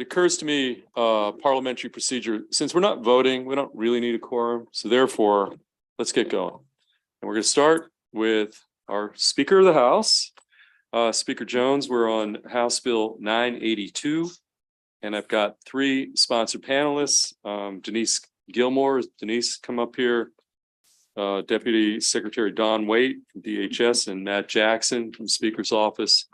it occurs to me, parliamentary procedure, since we're not voting, we don't really need a quorum. So therefore, let's get going. And we're going to start with our Speaker of the House, Speaker Jones. We're on House Bill 982. And I've got three sponsored panelists. Denise Gilmore. Denise, come up here. Deputy Secretary Don Waite from DHS and Matt Jackson from Speaker's Office.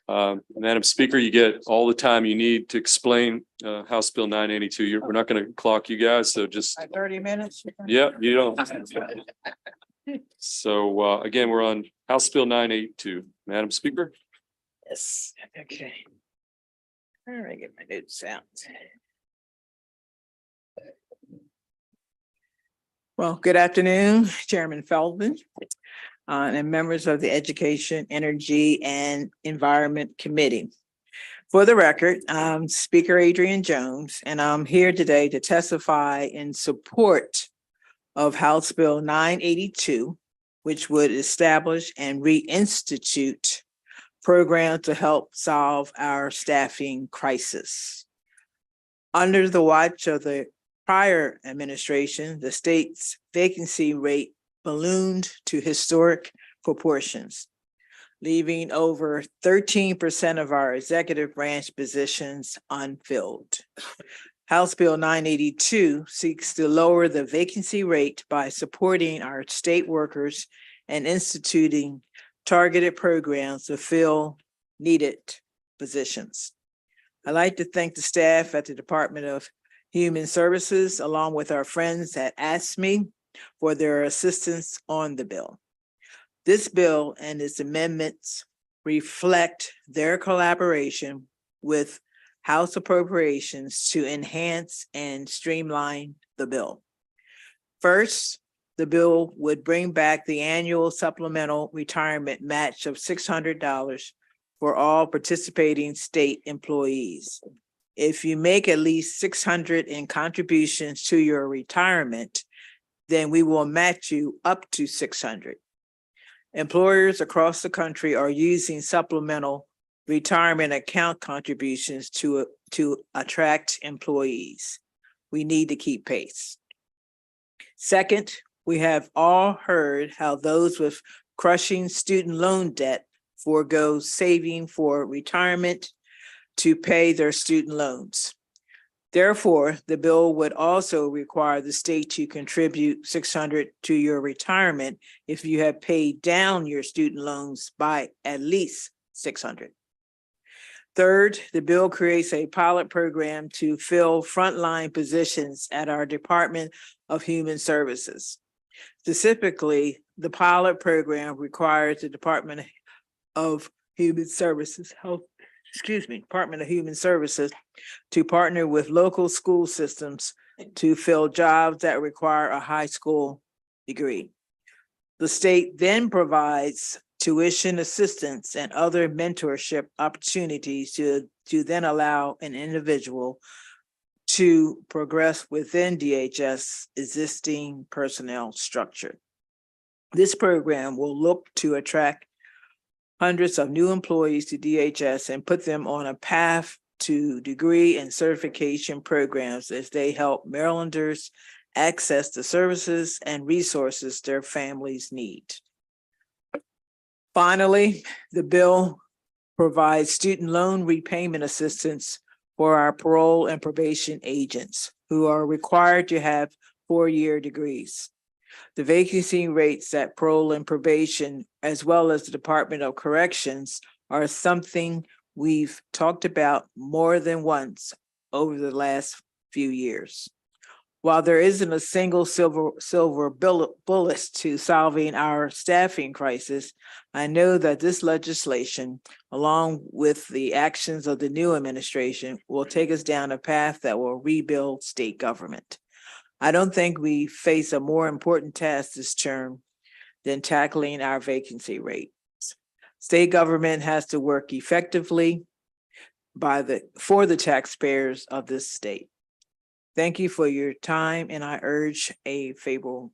Madam Speaker, you get all the time you need to explain House Bill 982. We're not going to clock you guys, so just 30 minutes. yeah, you don't. So again, we're on House Bill 982. Madam Speaker. Yes. Okay. All right, get my notes out. Well, good afternoon, Chairman Feldman, and members of the Education, Energy, and Environment Committee. For the record, I'm Speaker Adrian Jones, and I'm here today to testify in support of House Bill 982, which would establish and reinstitute programs to help solve our staffing crisis. Under the watch of the prior administration, the state's vacancy rate ballooned to historic proportions, leaving over 13% of our executive branch positions unfilled. House Bill 982 seeks to lower the vacancy rate by supporting our state workers and instituting targeted programs to fill needed positions. I'd like to thank the staff at the Department of Human Services, along with our friends at ASME, for their assistance on the bill. This bill and its amendments reflect their collaboration with House Appropriations to enhance and streamline the bill. First, the bill would bring back the annual supplemental retirement match of $600 for all participating state employees. If you make at least $600 in contributions to your retirement, then we will match you up to $600. Employers across the country are using supplemental retirement account contributions to attract employees. We need to keep pace. Second, we have all heard how those with crushing student loan debt forego saving for retirement to pay their student loans. Therefore, the bill would also require the state to contribute $600 to your retirement if you have paid down your student loans by at least $600. Third, the bill creates a pilot program to fill frontline positions at our Department of Human Services. Specifically, the pilot program requires the Department of Human Services, Department of Human Services to partner with local school systems to fill jobs that require a high school degree. The state then provides tuition assistance and other mentorship opportunities to then allow an individual to progress within DHS existing personnel structure. This program will look to attract hundreds of new employees to DHS and put them on a path to degree and certification programs as they help Marylanders access the services and resources their families need. Finally, the bill provides student loan repayment assistance for our parole and probation agents who are required to have 4-year degrees. The vacancy rates at parole and probation, as well as the Department of Corrections, are something we've talked about more than once over the last few years. While there isn't a single silver bullet to solving our staffing crisis, I know that this legislation, along with the actions of the new administration, will take us down a path that will rebuild state government. I don't think we face a more important task this term than tackling our vacancy rate. State government has to work effectively for the taxpayers of this state. Thank you for your time, and I urge a favorable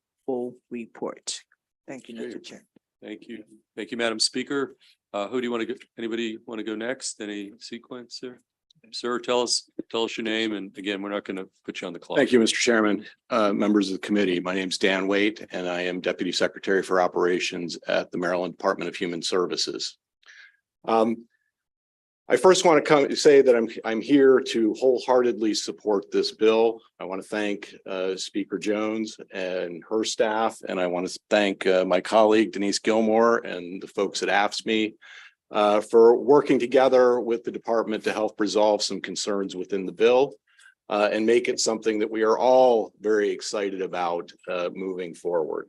report. Thank you, Mr. Chair. Thank you. Thank you, Madam Speaker. Who do you want to go? Anybody want to go next? Any sequence there? Sir, tell us tell us your name, and again, we're not going to put you on the clock. Thank you, Mr. Chairman, members of the committee. My name is Dan Waite, and I am Deputy Secretary for Operations at the Maryland Department of Human Services. I first want to say that I'm here to wholeheartedly support this bill. I want to thank Speaker Jones and her staff, and I want to thank my colleague Denise Gilmore and the folks at AFSCME for working together with the department to help resolve some concerns within the bill and make it something that we are all very excited about moving forward.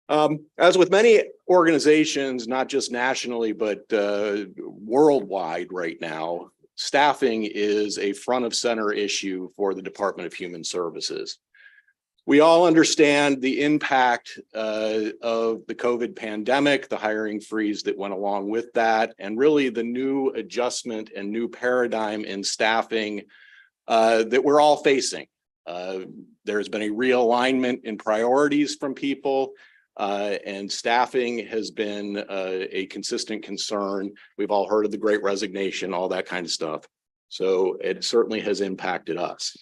As with many organizations, not just nationally, but worldwide right now, staffing is a front of center issue for the Department of Human Services. We all understand the impact of the COVID pandemic, the hiring freeze that went along with that, and really the new adjustment and new paradigm in staffing that we're all facing. There's been a realignment in priorities from people. And staffing has been a consistent concern. We've all heard of the Great Resignation, all that kind of stuff. So it certainly has impacted us.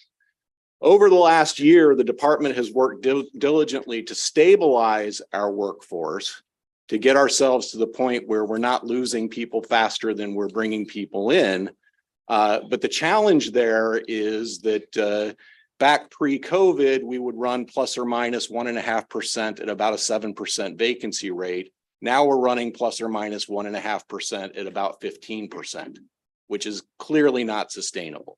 Over the last year, the department has worked diligently to stabilize our workforce, to get ourselves to the point where we're not losing people faster than we're bringing people in. But the challenge there is that back pre-COVID, we would run plus or minus 1.5% at about a 7% vacancy rate. Now we're running plus or minus 1.5% at about 15%, which is clearly not sustainable.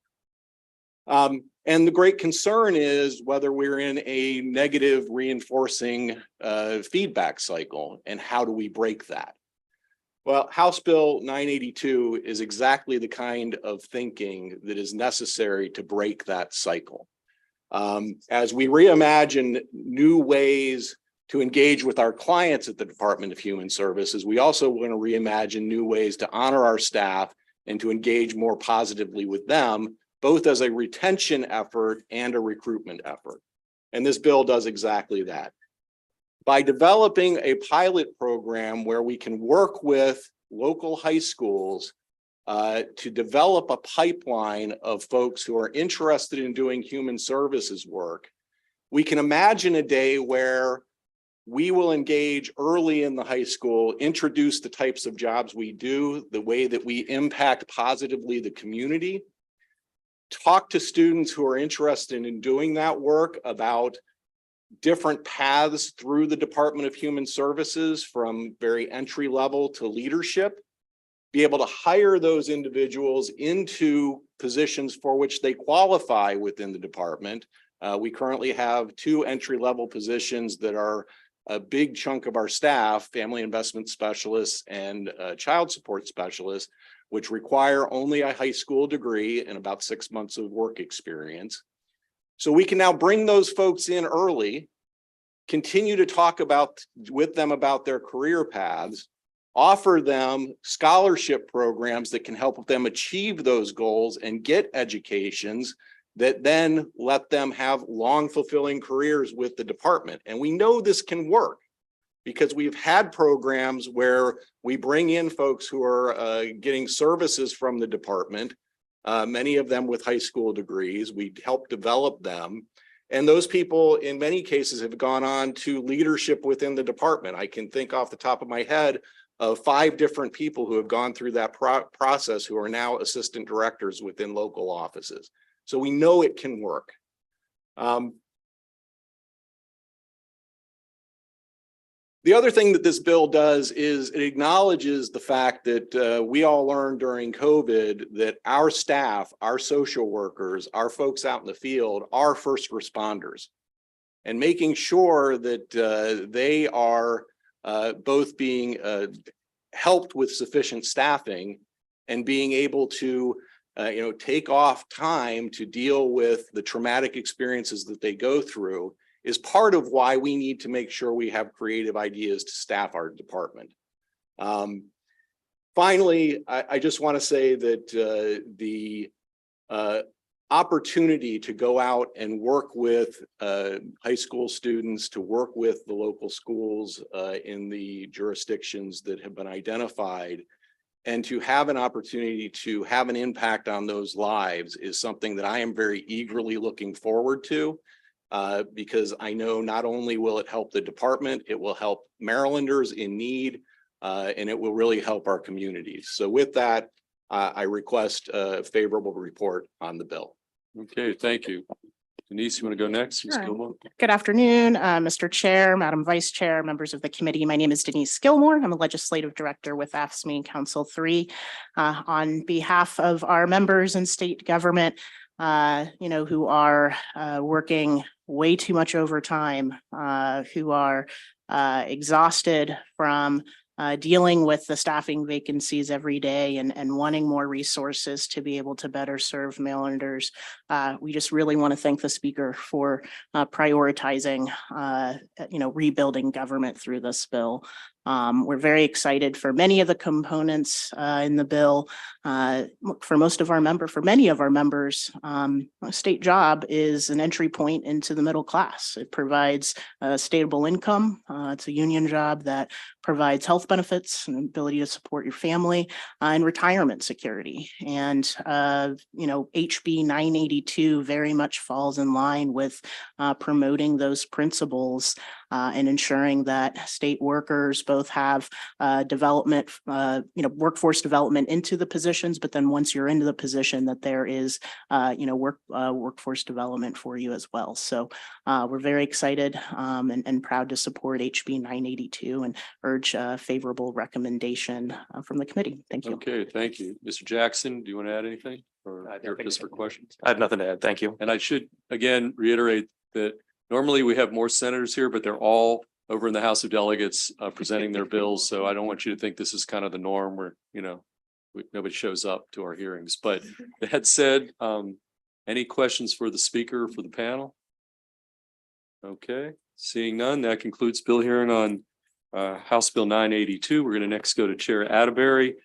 And the great concern is whether we're in a negative reinforcing feedback cycle, and how do we break that? Well, House Bill 982 is exactly the kind of thinking that is necessary to break that cycle. As we reimagine new ways to engage with our clients at the Department of Human Services, we also want to reimagine new ways to honor our staff and to engage more positively with them, both as a retention effort and a recruitment effort. And this bill does exactly that. By developing a pilot program where we can work with local high schools to develop a pipeline of folks who are interested in doing human services work, we can imagine a day where we will engage early in the high school, introduce the types of jobs we do, the way that we impact positively the community, talk to students who are interested in doing that work about different paths through the Department of Human Services, from very entry level to leadership, be able to hire those individuals into positions for which they qualify within the department. We currently have 2 entry-level positions that are a big chunk of our staff, family investment specialists and child support specialists, which require only a high school degree and about 6 months of work experience. So we can now bring those folks in early, continue to talk with them about their career paths, offer them scholarship programs that can help them achieve those goals and get educations that then let them have long, fulfilling careers with the department. And we know this can work because we've had programs where we bring in folks who are getting services from the department, many of them with high school degrees. We help develop them. And those people, in many cases, have gone on to leadership within the department. I can think off the top of my head of 5 different people who have gone through that process who are now assistant directors within local offices. So we know it can work. The other thing that this bill does is it acknowledges the fact that we all learned during COVID that our staff, our social workers, our folks out in the field are first responders, and making sure that they are both being helped with sufficient staffing and being able to take off time to deal with the traumatic experiences that they go through is part of why we need to make sure we have creative ideas to staff our department. Finally, I just want to say that the opportunity to go out and work with high school students, to work with the local schools in the jurisdictions that have been identified, And to have an opportunity to have an impact on those lives is something that I am very eagerly looking forward to. Because I know not only will it help the department, it will help Marylanders in need, and it will really help our communities. So with that, I request a favorable report on the bill. Okay, thank you. Denise, you want to go next? Ms. Sure. Gilmore? Good afternoon, Mr. Chair, Madam Vice Chair, members of the committee. My name is Denise Gilmore. I'm a legislative director with AFSCME Council 3. On behalf of our members in state government, who are working way too much overtime, who are exhausted from dealing with the staffing vacancies every day and wanting more resources to be able to better serve Marylanders. We just really want to thank the speaker for prioritizing, rebuilding government through this bill. We're very excited for many of the components in the bill. For many of our members, a state job is an entry point into the middle class. It provides a stable income. It's a union job that provides health benefits and ability to support your family and retirement security. And, HB 982 very much falls in line with promoting those principles and ensuring that state workers both have development, workforce development into the positions, but then once you're into the position that there is, workforce development for you as well. So we're very excited and proud to support HB 982 and urge a favorable recommendation from the committee. Thank you. Okay, thank you. Mr. Jackson, do you want to add anything or just for questions? I have nothing to add. Thank you. And I should again reiterate that normally we have more senators here, but they're all over in the House of Delegates presenting their bills. So I don't want you to think this is kind of the norm where, nobody shows up to our hearings. But that said, any questions for the speaker, for the panel? Okay, seeing none, that concludes bill hearing on House Bill 982. We're going to next go to Chair Atterbury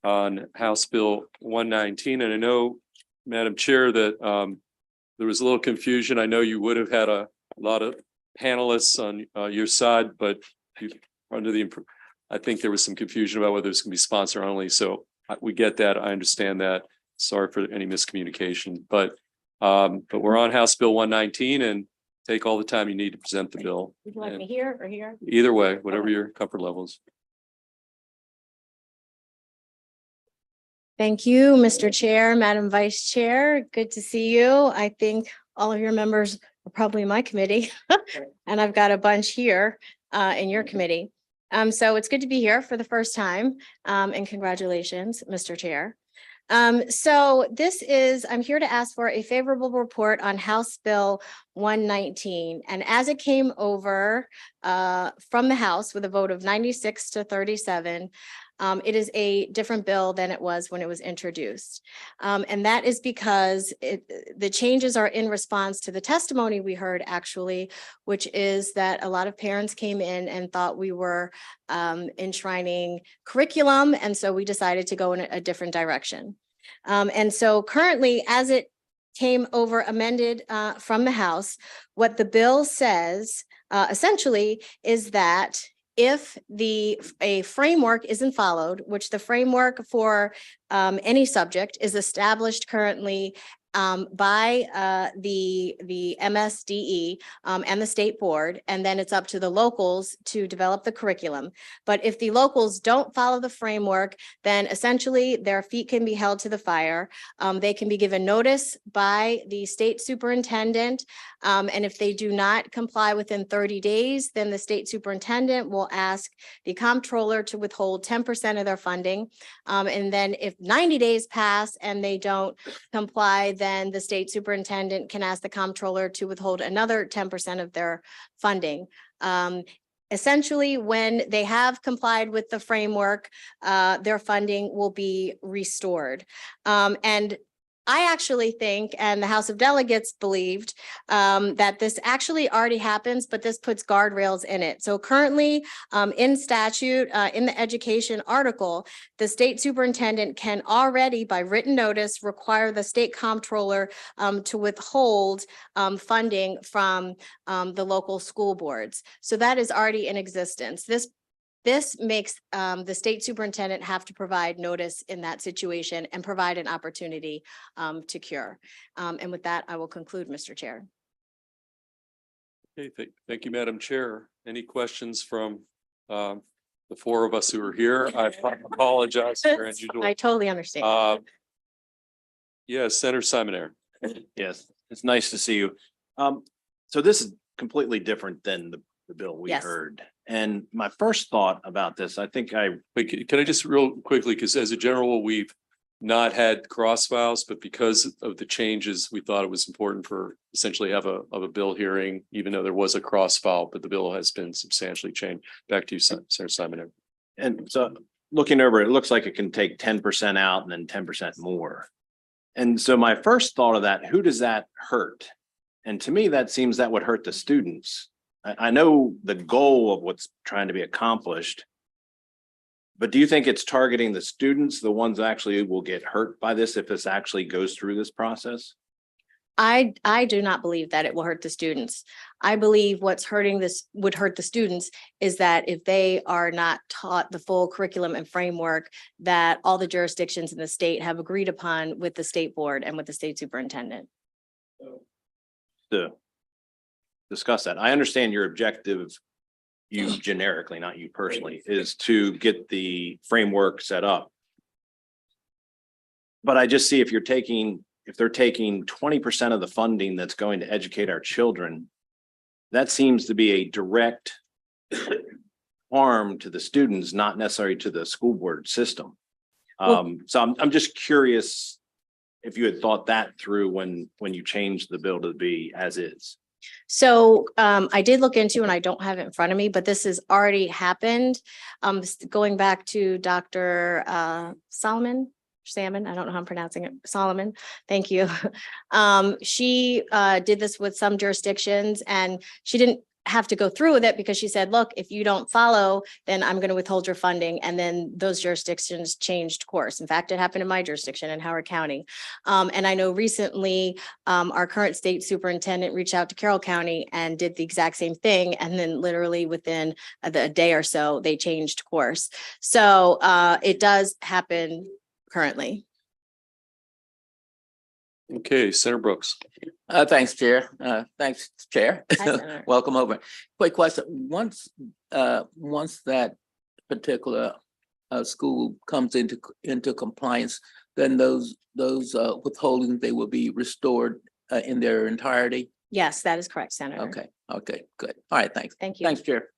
on House Bill 119. And I know, Madam Chair, that there was a little confusion. I know you would have had a lot of panelists on your side, but I think there was some confusion about whether it's going to be sponsor only. So we get that. I understand that. Sorry for any miscommunication, but we're on House Bill 119 and take all the time you need to present the bill. Would you like me here or here? Either way, whatever your comfort levels. Thank you, Mr. Chair, Madam Vice Chair. Good to see you. I think all of your members are probably in my committee and I've got a bunch here in your committee. So it's good to be here for the first time and congratulations, Mr. Chair. So I'm here to ask for a favorable report on House Bill 119. And as it came over from the House with a vote of 96 to 37, it is a different bill than it was when it was introduced. And that is because the changes are in response to the testimony we heard actually, which is that a lot of parents came in and thought we were enshrining curriculum. And so we decided to go in a different direction. And so currently, as it came over amended from the House, what the bill says essentially is that if a framework isn't followed, which the framework for any subject is established currently by the MSDE and the state board, and then it's up to the locals to develop the curriculum. But if the locals don't follow the framework, then essentially their feet can be held to the fire. They can be given notice by the state superintendent. And if they do not comply within 30 days, then the state superintendent will ask the comptroller to withhold 10% of their funding. And then if 90 days pass and they don't comply, then the state superintendent can ask the comptroller to withhold another 10% of their funding. Essentially, when they have complied with the framework, their funding will be restored. And I actually think, and the House of Delegates believed, that this actually already happens, but this puts guardrails in it. So currently in statute, in the education article, the state superintendent can already, by written notice, require the state comptroller to withhold funding from the local school boards. So that is already in existence. This This makes the state superintendent have to provide notice in that situation and provide an opportunity to cure. And with that, I will conclude, Mr. Chair. Okay, thank you, Madam Chair. Any questions from the four of us who are here? I apologize for as usual. I totally understand. Yes, Senator Simoner. Yes, it's nice to see you. So this is completely different than the bill we Yes. heard. And my first thought about this, I think Wait, can I just real quickly, because as a general rule, we've not had cross files, but because of the changes, we thought it was important for essentially have a bill hearing, even though there was a cross file, but the bill has been substantially changed. Back to you, Senator Simoner. and so looking over, it looks like it can take 10% out and then 10% more. And so my first thought of that, who does that hurt? And to me, that seems that would hurt the students. I know the goal of what's trying to be accomplished. But do you think it's targeting the students, the ones that actually will get hurt by this if this actually goes through this process? I do not believe that it will hurt the students. I believe what's hurting this would hurt the students is that if they are not taught the full curriculum and framework that all the jurisdictions in the state have agreed upon with the state board and with the state superintendent. To discuss that. I understand your objective, you generically, not you personally, is to get the framework set up. But I just see if they're taking 20% of the funding that's going to educate our children, that seems to be a direct harm to the students, not necessarily to the school board system. So I'm just curious if you had thought that through when you changed the bill to be as is. So I did look into, and I don't have it in front of me, but this has already happened. Going back to Dr. Salmon, I don't know how I'm pronouncing it, Solomon, thank you. She did this with some jurisdictions and she didn't have to go through with it because she said, look, if you don't follow, then I'm going to withhold your funding. And then those jurisdictions changed course. In fact, it happened in my jurisdiction in Howard County. And I know recently our current state superintendent reached out to Carroll County and did the exact same thing. And then literally within a day or so, they changed course. So it does happen currently. Okay, Senator Brooks. Thanks, Chair. Thanks, Chair. Hi, Senator. Welcome over. Quick question. Once that particular school comes into compliance, then those withholdings, they will be restored in their entirety? Yes, that is correct, Senator. Okay, good. All right, thanks. Thank you. Thanks, Chair.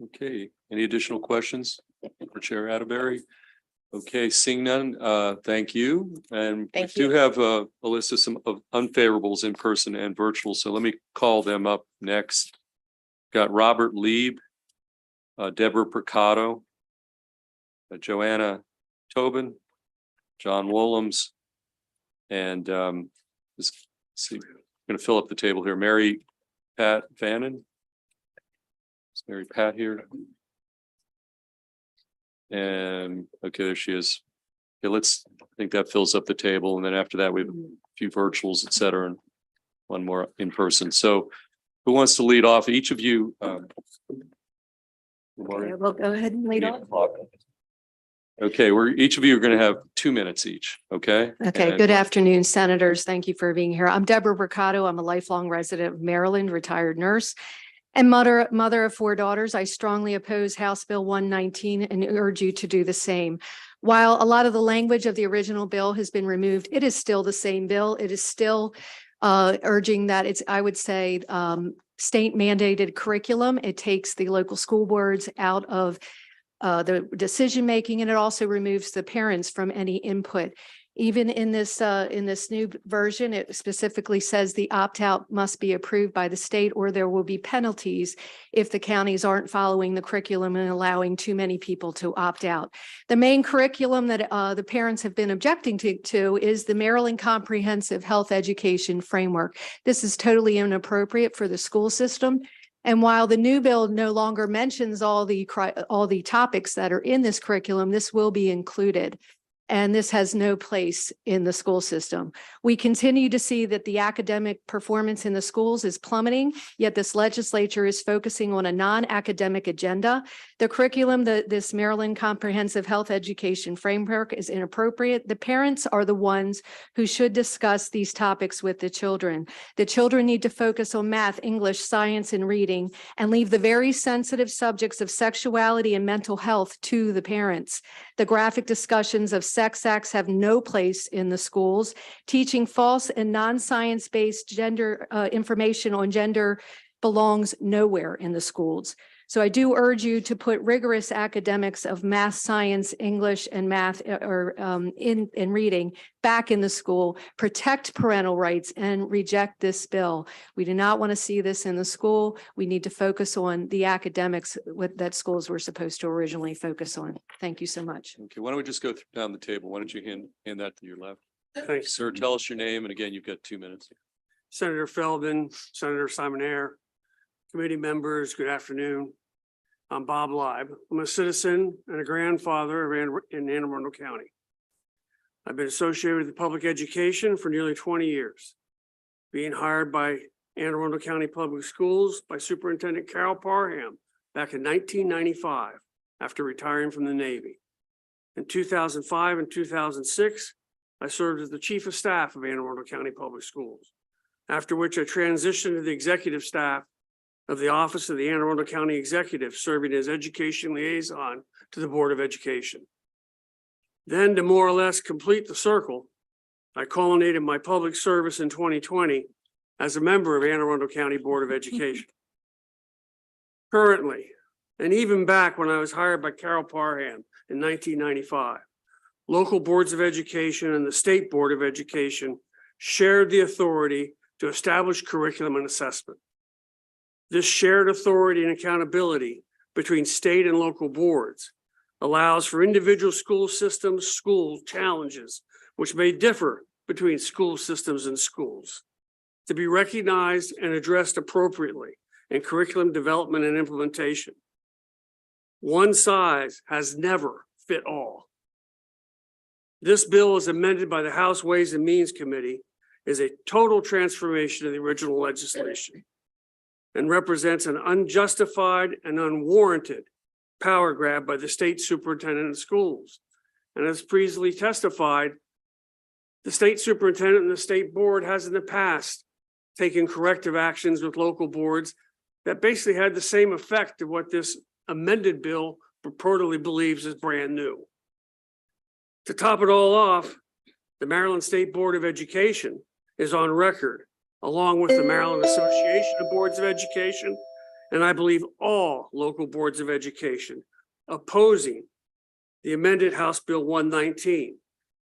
Okay, any additional questions for Chair Atterbury? Okay, seeing none, thank you. And we Thank do you. have a list of some of unfavorables in person and virtual. So let me call them up next. Got Robert Lieb, Deborah Percato, Joanna Tobin, John Wollums, and let's see, I'm going to fill up the table here. Mary Pat Vannon. Is Mary Pat here? And okay, there she is. Okay, I think that fills up the table. And then after that, we have a few virtuals, et cetera, and one more in person. So who wants to lead off? Each of you. We'll go ahead and lead off. Okay, each of you are going to have 2 minutes each. Okay. Okay, And- good afternoon, senators. Thank you for being here. I'm Deborah Mercado. I'm a lifelong resident of Maryland, retired nurse, and mother of 4 daughters. I strongly oppose House Bill 119 and urge you to do the same. While a lot of the language of the original bill has been removed, it is still the same bill. It is still urging that it's, I would say, state mandated curriculum. It takes the local school boards out of the decision making, and it also removes the parents from any input. Even in this new version, it specifically says the opt-out must be approved by the state, or there will be penalties if the counties aren't following the curriculum and allowing too many people to opt out. The main curriculum that the parents have been objecting to is the Maryland Comprehensive Health Education Framework. This is totally inappropriate for the school system. And while the new bill no longer mentions all the topics that are in this curriculum, this will be included. And this has no place in the school system. We continue to see that the academic performance in the schools is plummeting, yet this legislature is focusing on a non-academic agenda. The curriculum, this Maryland Comprehensive Health Education Framework is inappropriate. The parents are the ones who should discuss these topics with the children. The children need to focus on math, English, science, and reading, and leave the very sensitive subjects of sexuality and mental health to the parents. The graphic discussions of sex acts have no place in the schools. Teaching false and non-science-based gender information on gender belongs nowhere in the schools. So I do urge you to put rigorous academics of math, science, English, and math in reading back in the school, protect parental rights, and reject this bill. We do not want to see this in the school. We need to focus on the academics that schools were supposed to originally focus on. Thank you so much. Okay, why don't we just go down the table? Why don't you hand that to your left? Thanks. Sir, tell us your name, and again, you've got 2 minutes. Senator Feldman, Senator Simon Ayer, committee members, good afternoon. I'm Bob Leib. I'm a citizen and a grandfather in Anne Arundel County. I've been associated with public education for nearly 20 years, being hired by Anne Arundel County Public Schools by Superintendent Carol Parham back in 1995 after retiring from the Navy. In 2005 and 2006, I served as the Chief of Staff of Anne Arundel County Public Schools, after which I transitioned to the executive staff of the Office of the Anne Arundel County Executive, serving as Education Liaison to the Board of Education. Then, to more or less complete the circle, I culminated my public service in 2020 as a member of Anne Arundel County Board of Education. Currently, and even back when I was hired by Carol Parham in 1995, local boards of education and the State Board of Education shared the authority to establish curriculum and assessment. This shared authority and accountability between state and local boards allows for individual school systems, school challenges, which may differ between school systems and schools, to be recognized and addressed appropriately in curriculum development and implementation. One size has never fit all. This bill, as amended by the House Ways and Means Committee, is a total transformation of the original legislation and represents an unjustified and unwarranted power grab by the state superintendent of schools. And as previously testified, the state superintendent and the state board has in the past taken corrective actions with local boards that basically had the same effect of what this amended bill purportedly believes is brand new. To top it all off, the Maryland State Board of Education is on record, along with the Maryland Association of Boards of Education, and I believe all local boards of education, opposing the amended House Bill 119.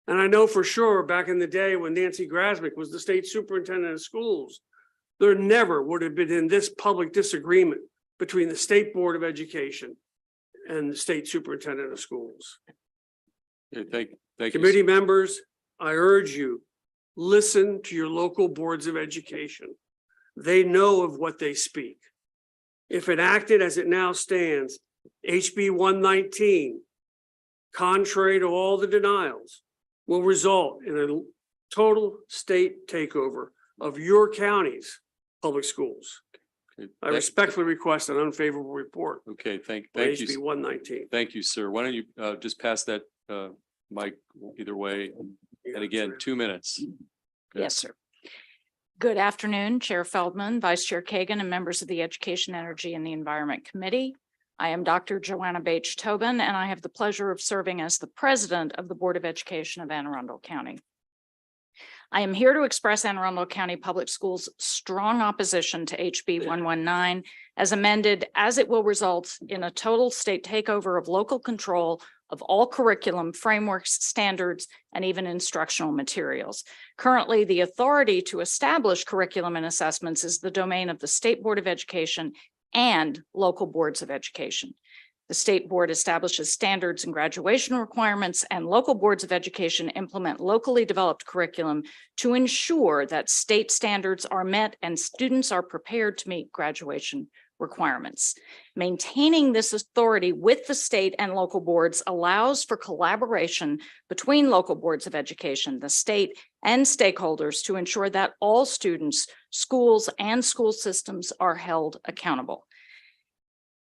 And I know for sure back in the day when Nancy Grasmick was the state superintendent of schools, there never would have been in this public disagreement between the State Board of Education and the state superintendent of schools. Okay, thank you. Committee members, I urge you, listen to your local boards of education. They know of what they speak. If enacted as it now stands, HB 119, contrary to all the denials, will result in a total state takeover of your county's public schools. Okay, I respectfully request an unfavorable report Okay, thank on HB you. 119. Thank you, sir. Why don't you just pass that mic either way? And again, 2 minutes. Okay. Yes, sir. Good afternoon, Chair Feldman, Vice Chair Kagan, and members of the Education, Energy, and the Environment Committee. I am Dr. Joanna Bache Tobin, and I have the pleasure of serving as the President of the Board of Education of Anne Arundel County. I am here to express Anne Arundel County Public Schools' strong opposition to HB 119 as amended, as it will result in a total state takeover of local control of all curriculum, frameworks, standards, and even instructional materials. Currently, the authority to establish curriculum and assessments is the domain of the State Board of Education and local boards of education. The state board establishes standards and graduation requirements, and local boards of education implement locally developed curriculum to ensure that state standards are met and students are prepared to meet graduation requirements. Maintaining this authority with the state and local boards allows for collaboration between local boards of education, the state, and stakeholders to ensure that all students, schools, and school systems are held accountable.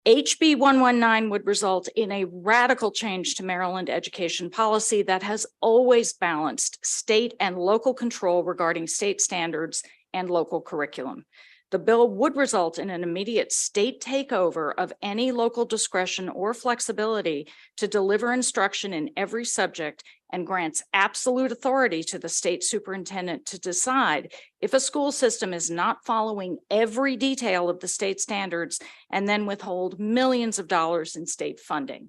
HB 119 would result in a radical change to Maryland education policy that has always balanced state and local control regarding state standards and local curriculum. The bill would result in an immediate state takeover of any local discretion or flexibility to deliver instruction in every subject and grants absolute authority to the state superintendent to decide if a school system is not following every detail of the state standards and then withhold millions of dollars in state funding.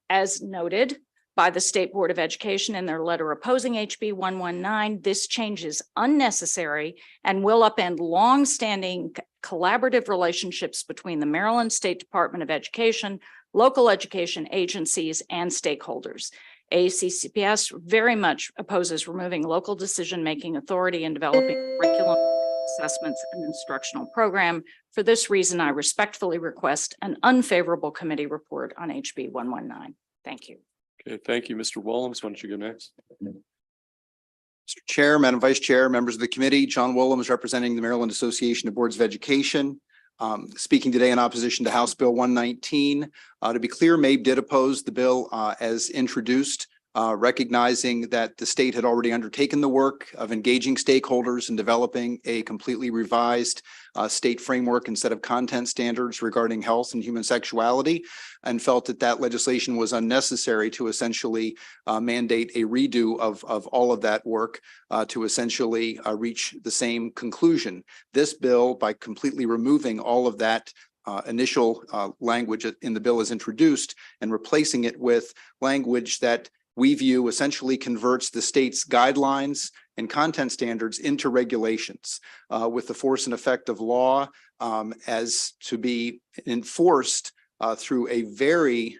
As noted by the State Board of Education in their letter opposing HB 119, this change is unnecessary and will upend longstanding collaborative relationships between the Maryland State Department of Education, local education agencies, and stakeholders. ACCPS very much opposes removing local decision-making authority in developing curriculum, assessments, and instructional program. For this reason, I respectfully request an unfavorable committee report on HB 119. Thank you. Okay, thank you, Mr. Willems. Why don't you go next? Mr. Chair, Madam Vice Chair, members of the committee, John Willems representing the Maryland Association of Boards of Education. Speaking today in opposition to House Bill 119. To be clear, MABE did oppose the bill as introduced, recognizing that the state had already undertaken the work of engaging stakeholders and developing a completely revised state framework and set of content standards regarding health and human sexuality, and felt that that legislation was unnecessary to essentially mandate a redo of all of that work to essentially reach the same conclusion. This bill, by completely removing all of that initial language in the bill as introduced and replacing it with language that we view essentially converts the state's guidelines and content standards into regulations with the force and effect of law as to be enforced through a very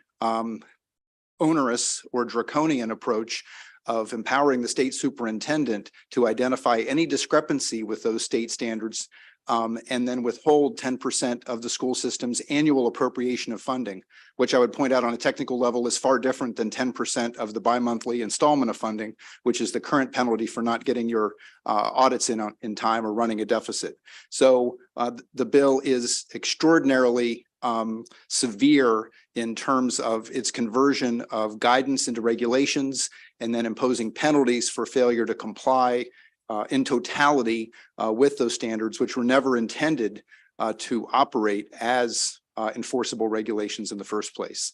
onerous or draconian approach of empowering the state superintendent to identify any discrepancy with those state standards and then withhold 10% of the school system's annual appropriation of funding, which I would point out on a technical level is far different than 10% of the bi-monthly installment of funding, which is the current penalty for not getting your audits in time or running a deficit. So the bill is extraordinarily severe in terms of its conversion of guidance into regulations and then imposing penalties for failure to comply in totality with those standards, which were never intended to operate as enforceable regulations in the first place.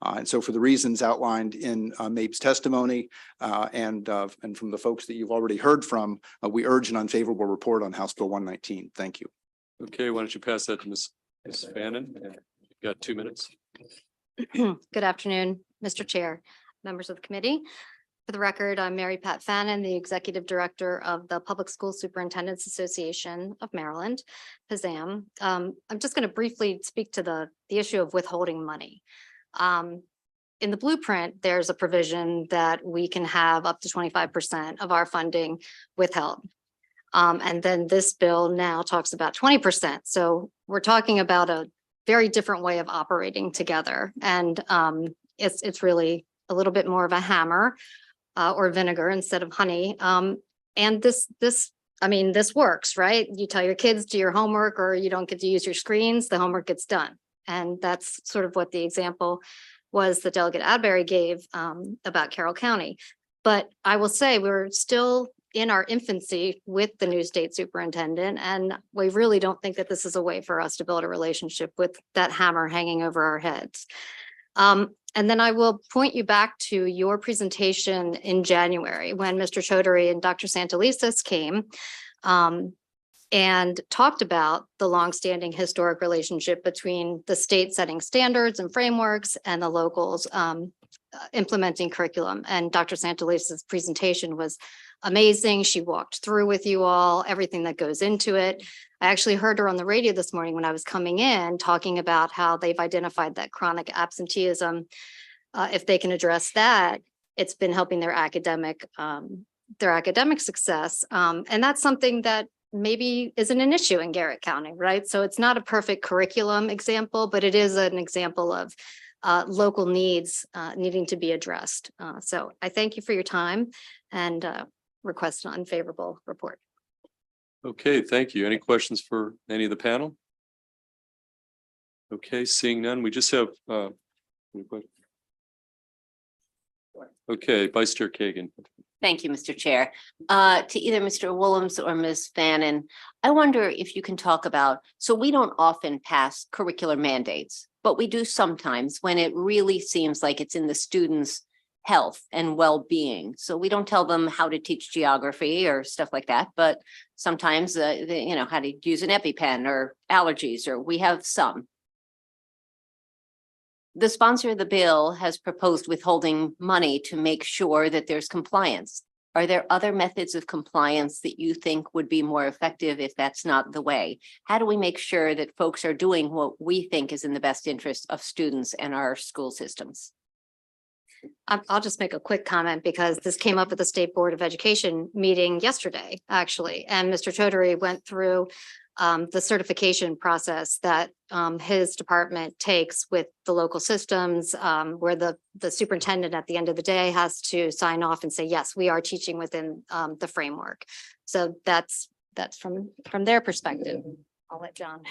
And so for the reasons outlined in MABE's testimony and from the folks that you've already heard from, we urge an unfavorable report on House Bill 119. Thank you. Okay, why don't you pass that to Ms. Bannon? You've got 2 minutes. Good afternoon, Mr. Chair, members of the committee. For the record, I'm Mary Pat Fannin, the Executive Director of the Public School Superintendents Association of Maryland, PASAM. I'm just going to briefly speak to the issue of withholding money. In the blueprint, there's a provision that we can have up to 25% of our funding withheld. And then this bill now talks about 20%. So we're talking about a very different way of operating together. And it's really a little bit more of a hammer or vinegar instead of honey. And this works, right? You tell your kids do your homework or you don't get to use your screens, the homework gets done. And that's sort of what the example was that Delegate Adberry gave about Carroll County. But I will say we're still in our infancy with the new state superintendent, and we really don't think that this is a way for us to build a relationship with that hammer hanging over our heads. And then I will point you back to your presentation in January when Mr. Chaudhary and Dr. Santelises came and talked about the longstanding historic relationship between the state setting standards and frameworks and the locals implementing curriculum. And Dr. Santelises' presentation was amazing. She walked through with you all everything that goes into it. I actually heard her on the radio this morning when I was coming in talking about how they've identified that chronic absenteeism. If they can address that, it's been helping their academic success. And that's something that maybe isn't an issue in Garrett County, right? So it's not a perfect curriculum example, but it is an example of local needs needing to be addressed. So I thank you for your time and request an unfavorable report. Okay, thank you. Any questions for any of the panel? Okay, seeing none, we just have any questions? Okay, Vice Chair Kagan. Thank you, Mr. Chair. To either Mr. Willems or Ms. Fannin, I wonder if you can talk about, so we don't often pass curricular mandates, but we do sometimes when it really seems like it's in the students' health and well-being. So we don't tell them how to teach geography or stuff like that, but sometimes, how to use an EpiPen or allergies, or we have some. The sponsor of the bill has proposed withholding money to make sure that there's compliance. Are there other methods of compliance that you think would be more effective if that's not the way? How do we make sure that folks are doing what we think is in the best interest of students and our school systems? I'll just make a quick comment because this came up at the State Board of Education meeting yesterday, actually. And Mr. Choduri went through the certification process that his department takes with the local systems, where the superintendent at the end of the day has to sign off and say, yes, we are teaching within the framework. So that's from their perspective. I'll let John.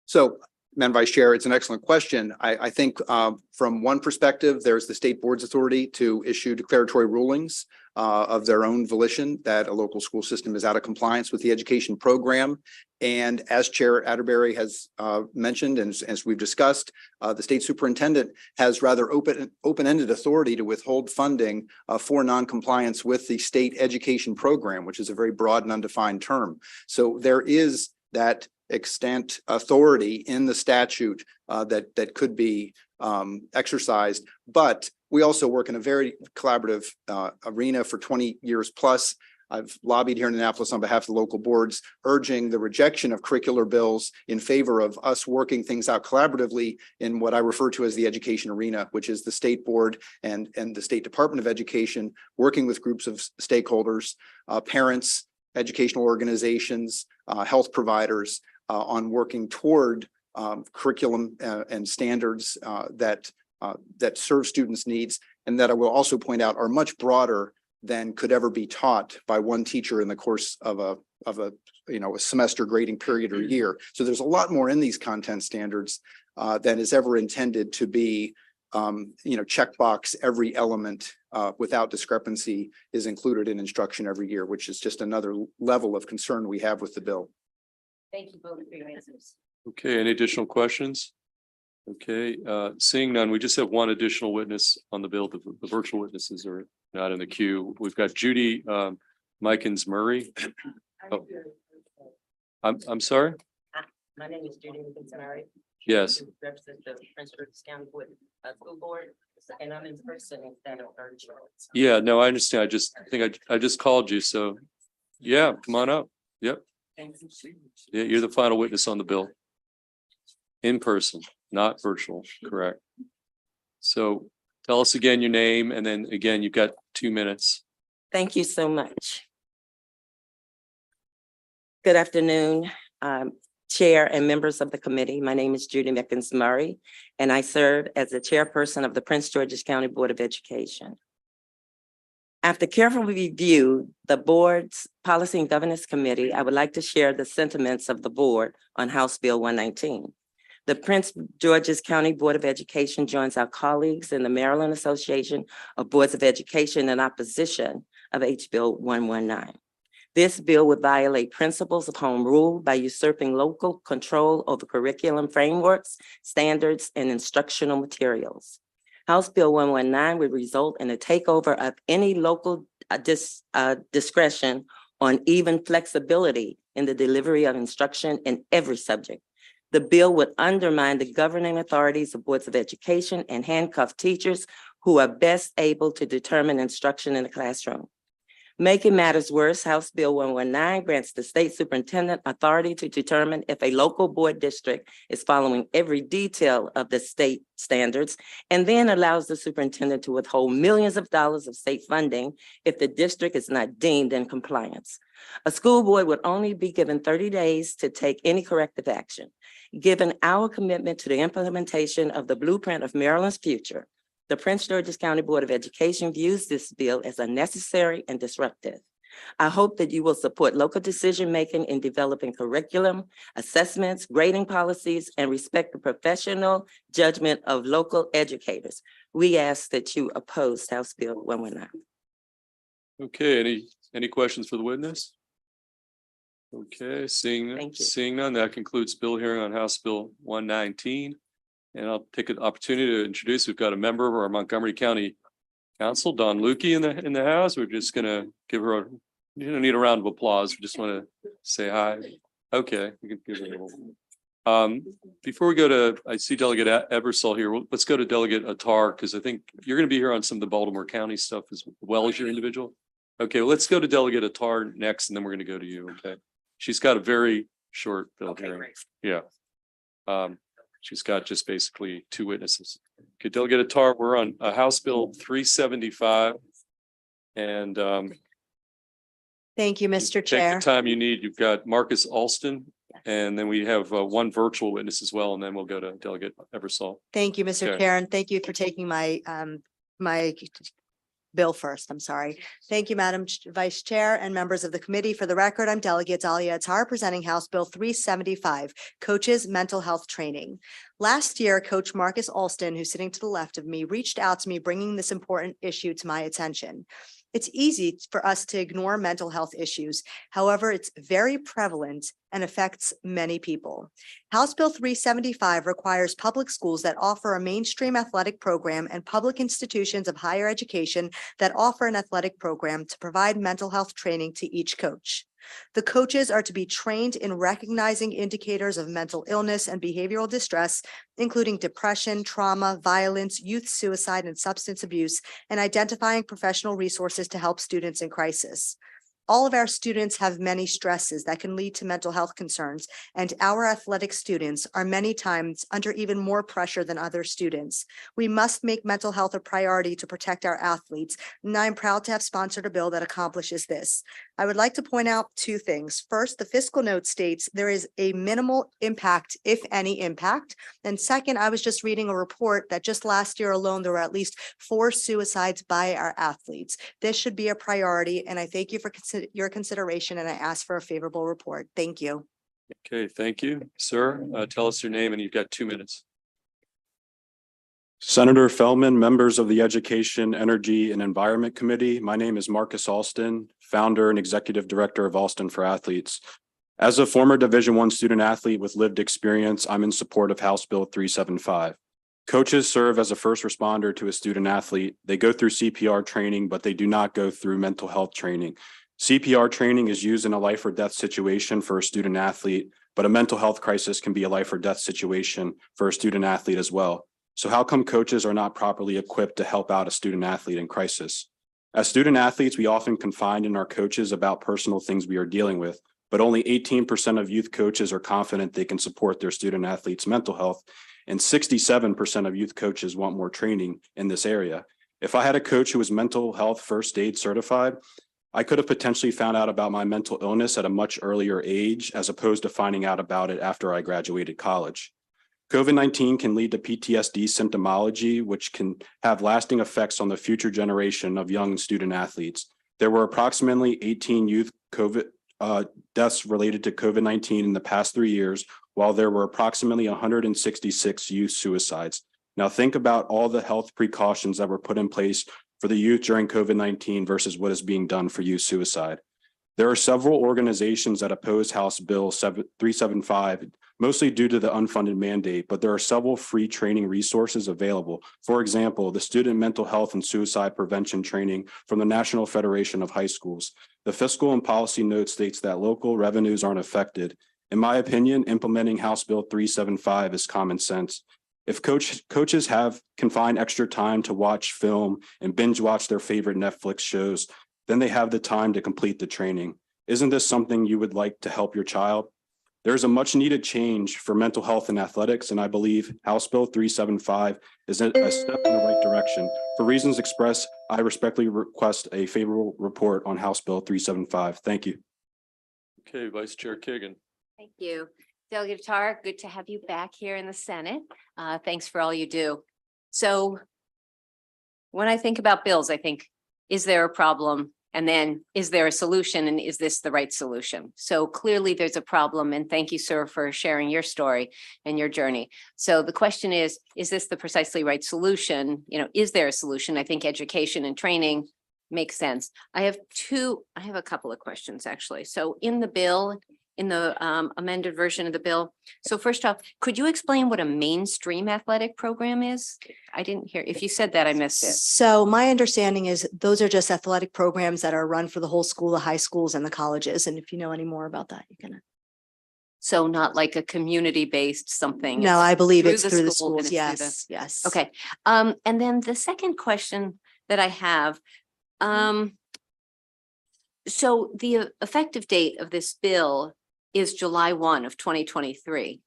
So, Madam Vice Chair, it's an excellent question. I think from one perspective, there's the state board's authority to issue declaratory rulings of their own volition that a local school system is out of compliance with the education program. And as Chair Atterbury has mentioned, and as we've discussed, the state superintendent has rather open-ended authority to withhold funding for noncompliance with the state education program, which is a very broad and undefined term. So there is that extent authority in the statute that could be exercised, but we also work in a very collaborative arena for 20 years plus. I've lobbied here in Annapolis on behalf of the local boards, urging the rejection of curricular bills in favor of us working things out collaboratively in what I refer to as the education arena, which is the state board and the State Department of Education, working with groups of stakeholders, parents, educational organizations, health providers, on working toward curriculum and standards that serve students' needs, and that I will also point out are much broader than could ever be taught by one teacher in the course of a semester grading period or year. So there's a lot more in these content standards than is ever intended to be checkbox every element without discrepancy is included in instruction every year, which is just another level of concern we have with the bill. Thank you both for your answers. Okay, any additional questions? Okay, seeing none, we just have one additional witness on the bill. The virtual witnesses are not in the queue. We've got Judy Mikens Murray. Oh. I'm sorry? My name is Judy Murray. Yes. Represent the Prince George's County School Board, and I'm in person instead of virtual. Yeah, no, I understand. I just called you, so yeah, come on up. Yep. Yeah, you're the final witness on the bill. In person, not virtual, correct. So tell us again your name, and then again, you've got 2 minutes. Thank you so much. Good afternoon, Chair and members of the committee. My name is Judy Mikens Murray, and I serve as the chairperson of the Prince George's County Board of Education. After careful review, the board's Policy and Governance Committee, I would like to share the sentiments of the board on House Bill 119. The Prince George's County Board of Education joins our colleagues in the Maryland Association of Boards of Education in opposition of H. Bill 119. This bill would violate principles of home rule by usurping local control over curriculum frameworks, standards, and instructional materials. House Bill 119 would result in a takeover of any local discretion on even flexibility in the delivery of instruction in every subject. The bill would undermine the governing authorities of boards of education and handcuff teachers who are best able to determine instruction in the classroom. Making matters worse, House Bill 119 grants the state superintendent authority to determine if a local board district is following every detail of the state standards, and then allows the superintendent to withhold millions of dollars of state funding if the district is not deemed in compliance. A school board would only be given 30 days to take any corrective action. Given our commitment to the implementation of the blueprint of Maryland's future, the Prince George's County Board of Education views this bill as unnecessary and disruptive. I hope that you will support local decision-making in developing curriculum, assessments, grading policies, and respect the professional judgment of local educators. We ask that you oppose House Bill 119. Okay, any questions for the witness? Okay, Thank you. seeing none, that concludes bill hearing on House Bill 119. And I'll take an opportunity to introduce, we've got a member of our Montgomery County Council, Dawn Lukey in the house. We're just gonna give her you don't need a round of applause. We just want to say hi. Okay, we can give her a little. Before we go to, I see Delegate Ebersol here. Let's go to Delegate Attar, because I think you're going to be here on some of the Baltimore County stuff as well as your individual. Okay, well, let's go to Delegate Attar next, and then we're going to go to you. Okay, she's got a very short bill hearing. Great. Yeah. She's got just basically 2 witnesses. Okay, Delegate Attar, we're on House Bill 375. And Thank you, Mr. take Chair. the time you need. You've got Marcus Alston, and then we have 1 virtual witness as well, and then we'll go to Delegate Ebersol. Thank you, Mr. Okay. Chair, and thank you for taking my bill first. I'm sorry. Thank you, Madam Vice Chair and members of the committee. For the record, I'm Delegate Dahlia Attar presenting House Bill 375, Coaches Mental Health Training. Last year, Coach Marcus Alston, who's sitting to the left of me, reached out to me bringing this important issue to my attention. It's easy for us to ignore mental health issues. However, it's very prevalent and affects many people. House Bill 375 requires public schools that offer a mainstream athletic program and public institutions of higher education that offer an athletic program to provide mental health training to each coach. The coaches are to be trained in recognizing indicators of mental illness and behavioral distress, including depression, trauma, violence, youth suicide, and substance abuse, and identifying professional resources to help students in crisis. All of our students have many stresses that can lead to mental health concerns, and our athletic students are many times under even more pressure than other students. We must make mental health a priority to protect our athletes, and I'm proud to have sponsored a bill that accomplishes this. I would like to point out 2 things. First, the fiscal note states there is a minimal impact, if any impact. And second, I was just reading a report that just last year alone, there were at least 4 suicides by our athletes. This should be a priority, and I thank you for your consideration, and I ask for a favorable report. Thank you. Okay, thank you, sir. Tell us your name, and you've got 2 minutes. Senator Feldman, members of the Education, Energy, and Environment Committee. My name is Marcus Alston, founder and executive director of Alston for Athletes. As a former Division I student athlete with lived experience, I'm in support of House Bill 375. Coaches serve as a first responder to a student athlete. They go through CPR training, but they do not go through mental health training. CPR training is used in a life or death situation for a student athlete, but a mental health crisis can be a life or death situation for a student athlete as well. So how come coaches are not properly equipped to help out a student athlete in crisis? As student athletes, we often confide in our coaches about personal things we are dealing with, but only 18% of youth coaches are confident they can support their student athletes' mental health, and 67% of youth coaches want more training in this area. If I had a coach who was mental health first aid certified, I could have potentially found out about my mental illness at a much earlier age, as opposed to finding out about it after I graduated college. COVID-19 can lead to PTSD symptomology, which can have lasting effects on the future generation of young student athletes. There were approximately 18 youth COVID deaths related to COVID-19 in the past 3 years, while there were approximately 166 youth suicides. Now think about all the health precautions that were put in place for the youth during COVID-19 versus what is being done for youth suicide. There are several organizations that oppose House Bill 375, mostly due to the unfunded mandate, but there are several free training resources available. For example, the Student Mental Health and Suicide Prevention Training from the National Federation of High Schools. The fiscal and policy note states that local revenues aren't affected. In my opinion, implementing House Bill 375 is common sense. If coaches can find extra time to watch film and binge watch their favorite Netflix shows, then they have the time to complete the training. Isn't this something you would like to help your child? There's a much needed change for mental health and athletics, and I believe House Bill 375 is a step in the right direction. For reasons expressed, I respectfully request a favorable report on House Bill 375. Thank you. Okay, Vice Chair Kagan. Thank you. Delegate Tar, good to have you back here in the Senate. Thanks for all you do. So when I think about bills, I think, is there a problem? And then is there a solution? And is this the right solution? So clearly there's a problem. And thank you, sir, for sharing your story and your journey. So the question is this the precisely right solution? You know, is there a solution? I think education and training makes sense. I have a couple of questions, actually. So in the bill, in the amended version of the bill. So first off, could you explain what a mainstream athletic program is? I didn't hear. If you said that, I missed it. So my understanding is those are just athletic programs that are run for the whole school, the high schools and the colleges. And if you know any more about that, you can. So not like a community-based something. No, It's I believe it's through the school and schools. it's through Yes, yes. Okay. And then the second question that I have, so the effective date of this bill is July 1 of 2023,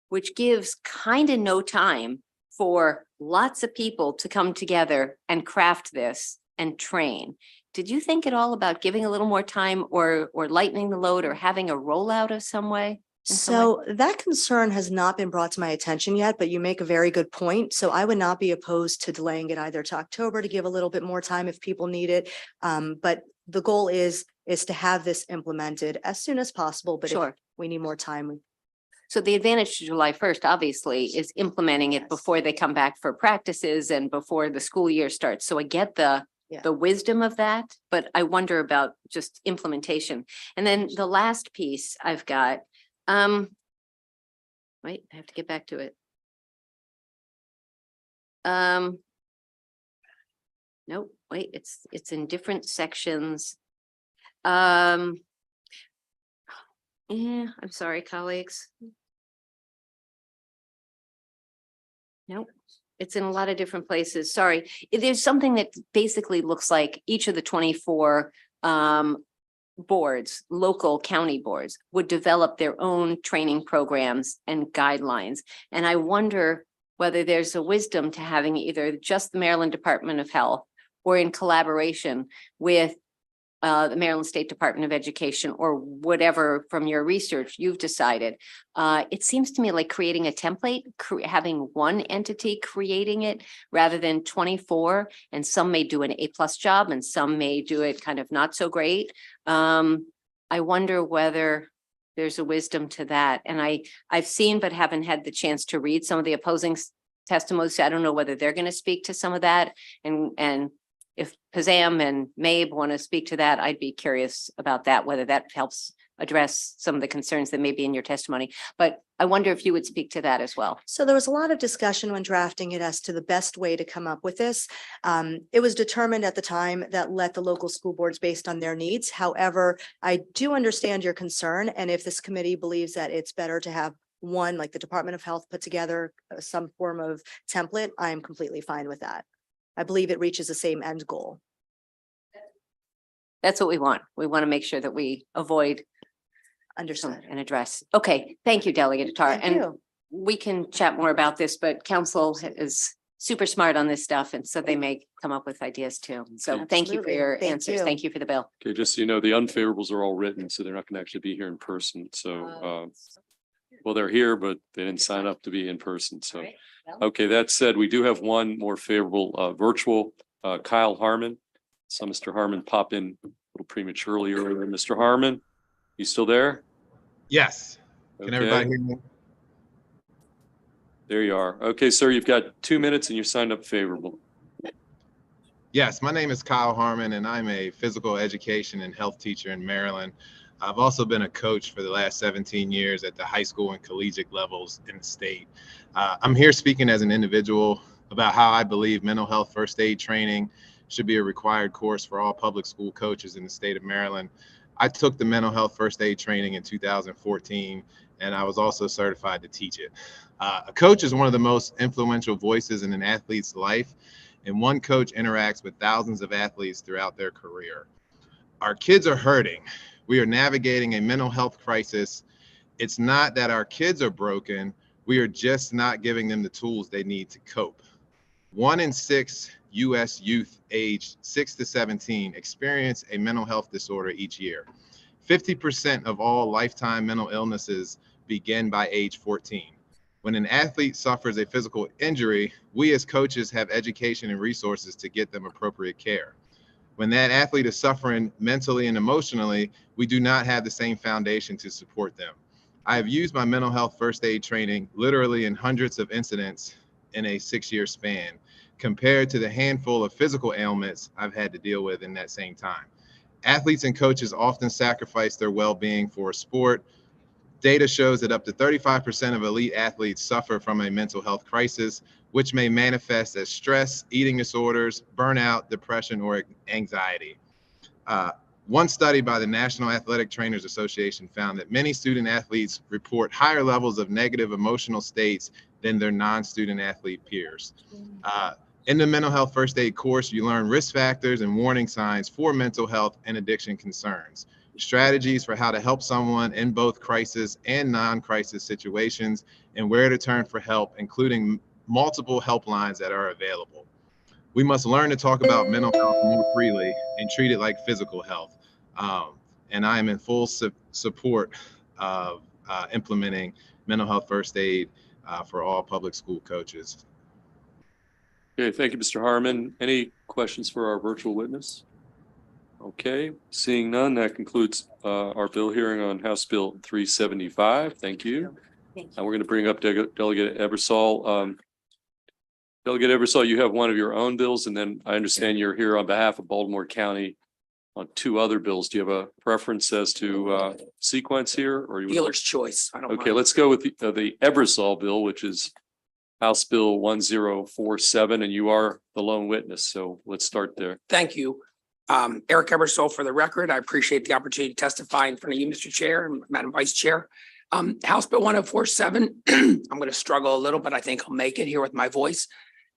which gives kind of no time for lots of people to come together and craft this and train. Did you think at all about giving a little more time or lightening the load or having a rollout of some way? So that concern has not been brought to my attention yet, but you make a very good point. So I would not be opposed to delaying it either to October to give a little bit more time if people need it. But the goal is to have this implemented as soon as possible, but if Sure. we need more time. So the advantage to July 1st, obviously, is implementing it before they come back for practices and before the school year starts. So I get the wisdom of that, but I wonder about just implementation. And then the last piece I've got, wait, I have to get back to it. Nope, wait, it's in different sections. Yeah, I'm sorry, colleagues. Nope, it's in a lot of different places. Sorry. There's something that basically looks like each of the 24 boards, local county boards, would develop their own training programs and guidelines. And I wonder whether there's a wisdom to having either just the Maryland Department of Health or in collaboration with the Maryland State Department of Education or whatever from your research you've decided. It seems to me like creating a template, having one entity creating it rather than 24, and some may do an A+ job and some may do it kind of not so great. I wonder whether there's a wisdom to that. And I've seen but haven't had the chance to read some of the opposing testimonies. I don't know whether they're going to speak to some of that, and if Pazam and Mabe want to speak to that, I'd be curious about that, whether that helps address some of the concerns that may be in your testimony. But I wonder if you would speak to that as well. So there was a lot of discussion when drafting it as to the best way to come up with this. It was determined at the time that let the local school boards based on their needs. However, I do understand your concern. And if this committee believes that it's better to have one, like the Department of Health, put together some form of template, I am completely fine with that. I believe it reaches the same end goal. That's what we want. We want to make sure that we avoid Understood. and address. Okay, thank you, Delegate Attar. Thank And you. we can chat more about this, but council is super smart on this stuff, and so they may come up with ideas too. So thank you for Absolutely. your Thank answers. you. Thank you for the bill. Okay, just so you know, the unfavorables are all written, so they're not going to actually be here in person. So, well, they're here, but they didn't sign up to be in person. So, Right, well. okay, that said, we do have one more favorable virtual, Kyle Harmon. So Mr. Harmon pop in a little prematurely earlier. Mr. Harmon, you still there? Yes. Can everybody Okay, hear me? there you are. Okay, sir, you've got 2 minutes and you're signed up favorable. Yes, my name is Kyle Harmon, and I'm a physical education and health teacher in Maryland. I've also been a coach for the last 17 years at the high school and collegiate levels in the state. I'm here speaking as an individual about how I believe mental health first aid training should be a required course for all public school coaches in the state of Maryland. I took the mental health first aid training in 2014, and I was also certified to teach it. A coach is one of the most influential voices in an athlete's life, and one coach interacts with thousands of athletes throughout their career. Our kids are hurting. We are navigating a mental health crisis. It's not that our kids are broken. We are just not giving them the tools they need to cope. 1 in 6 U.S. youth aged 6 to 17 experience a mental health disorder each year. 50% of all lifetime mental illnesses begin by age 14. When an athlete suffers a physical injury, we as coaches have education and resources to get them appropriate care. When that athlete is suffering mentally and emotionally, we do not have the same foundation to support them. I have used my mental health first aid training literally in hundreds of incidents in a 6-year span, compared to the handful of physical ailments I've had to deal with in that same time. Athletes and coaches often sacrifice their well-being for a sport. Data shows that up to 35% of elite athletes suffer from a mental health crisis, which may manifest as stress, eating disorders, burnout, depression, or anxiety. One study by the National Athletic Trainers Association found that many student athletes report higher levels of negative emotional states than their non-student athlete peers. In the mental health first aid course, you learn risk factors and warning signs for mental health and addiction concerns, strategies for how to help someone in both crisis and non-crisis situations, and where to turn for help, including multiple helplines that are available. We must learn to talk about mental health more freely and treat it like physical health. And I am in full support of implementing mental health first aid for all public school coaches. Okay, thank you, Mr. Harmon. Any questions for our virtual witness? Okay, seeing none, that concludes our bill hearing on House Bill 375. Thank you. And we're going to bring up Delegate Ebersol. Delegate Ebersol, you have one of your own bills, and then I understand you're here on behalf of Baltimore County on 2 other bills. Do you have a preference as to sequence here, or you? Dealer's choice. I don't Okay, mind. let's go with the Ebersol bill, which is House Bill 1047, and you are the lone witness. So let's start there. Thank you. Eric Ebersol for the record. I appreciate the opportunity to testify in front of you, Mr. Chair and Madam Vice Chair. House Bill 1047, I'm going to struggle a little, but I think I'll make it here with my voice,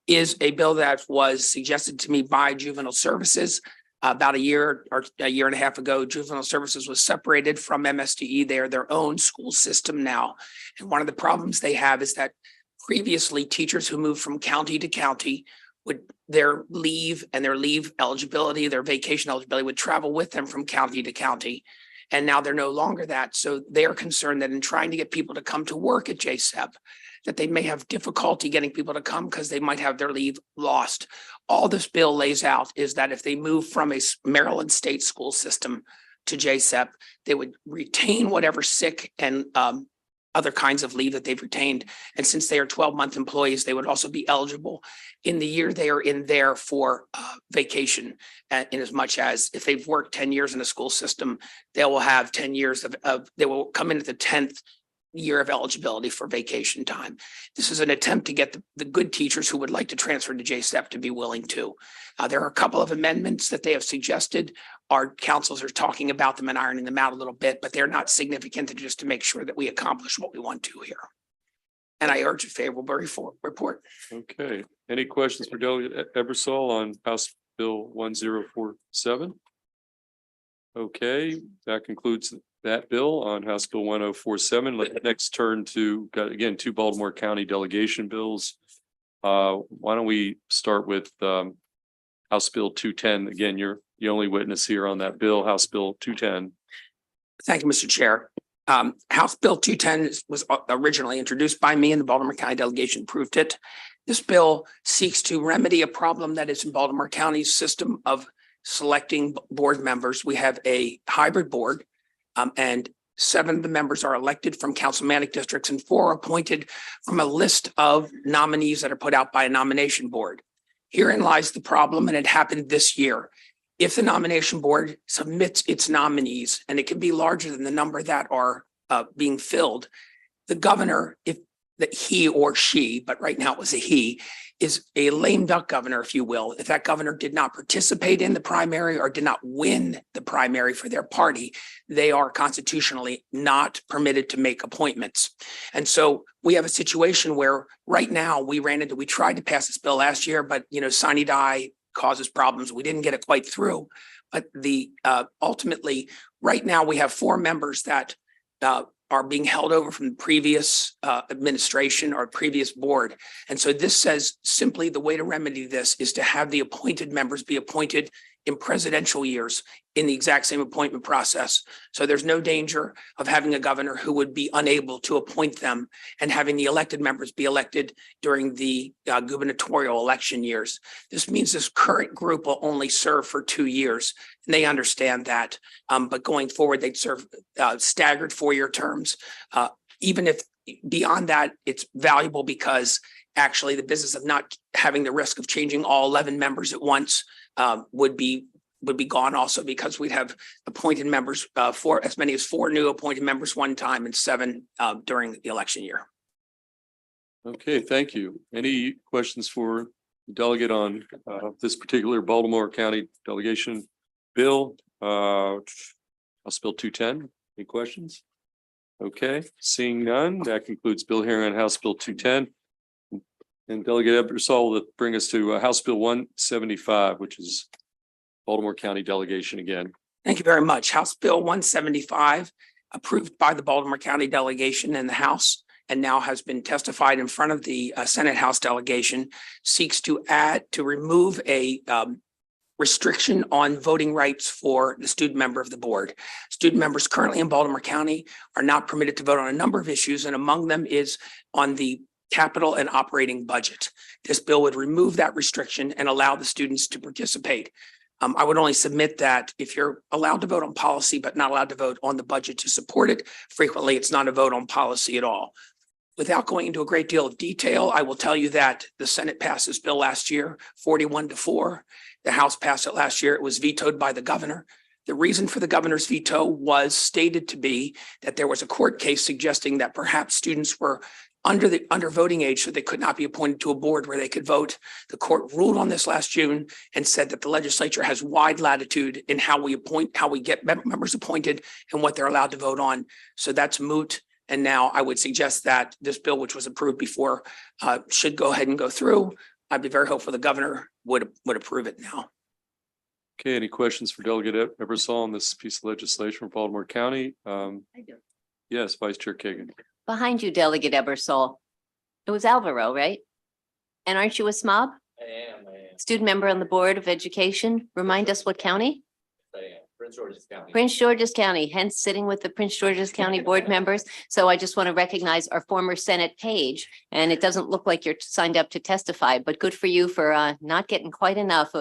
is a bill that was suggested to me by Juvenile Services. About a year and a half ago, Juvenile Services was separated from MSDE. They are their own school system now. And one of the problems they have is that previously teachers who moved from county to county would their leave eligibility, their vacation eligibility would travel with them from county to county. And now they're no longer that. So they're concerned that in trying to get people to come to work at JSEP, that they may have difficulty getting people to come because they might have their leave lost. All this bill lays out is that if they move from a Maryland state school system to JSEP, they would retain whatever sick and other kinds of leave that they've retained. And since they are 12-month employees, they would also be eligible in the year they are in there for vacation, in as much as if they've worked 10 years in a school system, they will have 10 years they will come in at the 10th year of eligibility for vacation time. This is an attempt to get the good teachers who would like to transfer to JSEP to be willing to. There are a couple of amendments that they have suggested. Our councils are talking about them and ironing them out a little bit, but they're not significant, just to make sure that we accomplish what we want to here. And I urge a favorable report. Okay, any questions for Delegate Ebersol on House Bill 1047? Okay, that concludes that bill on House Bill 1047. Let's next turn to, again, 2 Baltimore County delegation bills. Why don't we start with House Bill 210? Again, you're the only witness here on that bill, House Bill 210. Thank you, Mr. Chair. House Bill 210 was originally introduced by me, and the Baltimore County delegation approved it. This bill seeks to remedy a problem that is in Baltimore County's system of selecting board members. We have a hybrid board, and 7 of the members are elected from councilmanic districts and 4 are appointed from a list of nominees that are put out by a nomination board. Herein lies the problem, and it happened this year. If the nomination board submits its nominees, and it can be larger than the number that are being filled, the governor, if that he or she, but right now it was a he, is a lame duck governor, if you will. If that governor did not participate in the primary or did not win the primary for their party, they are constitutionally not permitted to make appointments. And so we have a situation where right now we tried to pass this bill last year, but sine die causes problems. We didn't get it quite through. But ultimately, right now we have 4 members that are being held over from the previous administration or previous board. And so this says simply the way to remedy this is to have the appointed members be appointed in presidential years in the exact same appointment process. So there's no danger of having a governor who would be unable to appoint them and having the elected members be elected during the gubernatorial election years. This means this current group will only serve for 2 years, and they understand that. But going forward, they'd serve staggered 4-year terms. Even if beyond that, it's valuable because actually the business of not having the risk of changing all 11 members at once would be gone also, because we'd have appointed members for as many as 4 new appointed members one time and 7 during the election year. Okay, thank you. Any questions for the delegate on this particular Baltimore County delegation bill? House Bill 210. Any questions? Okay, seeing none, that concludes bill hearing on House Bill 210. And Delegate Ebersol will bring us to House Bill 175, which is Baltimore County delegation again. Thank you very much. House Bill 175, approved by the Baltimore County delegation in the House and now has been testified in front of the Senate House delegation, seeks to remove a restriction on voting rights for the student member of the board. Student members currently in Baltimore County are not permitted to vote on a number of issues, and among them is on the capital and operating budget. This bill would remove that restriction and allow the students to participate. I would only submit that if you're allowed to vote on policy, but not allowed to vote on the budget to support it, frequently it's not a vote on policy at all. Without going into a great deal of detail, I will tell you that the Senate passed this bill last year, 41-4. The House passed it last year. It was vetoed by the governor. The reason for the governor's veto was stated to be that there was a court case suggesting that perhaps students were under voting age, so they could not be appointed to a board where they could vote. The court ruled on this last June and said that the legislature has wide latitude in how we get members appointed and what they're allowed to vote on. So that's moot. And now I would suggest that this bill, which was approved before, should go ahead and go through. I'd be very hopeful the governor would approve it now. Okay, any questions for Delegate Ebersol on this piece of legislation for Baltimore County? I do. Yes, Vice Chair Kagan. Behind you, Delegate Ebersol. It was Alvaro, right? And aren't you a SMOB? I am. Student member on the Board of Education. Remind us what county? I am. Prince George's County. Prince George's County, hence sitting with the Prince George's County board members. So I just want to recognize our former Senate Paige, and it doesn't look like you're signed up to testify, but good for you for not getting quite enough.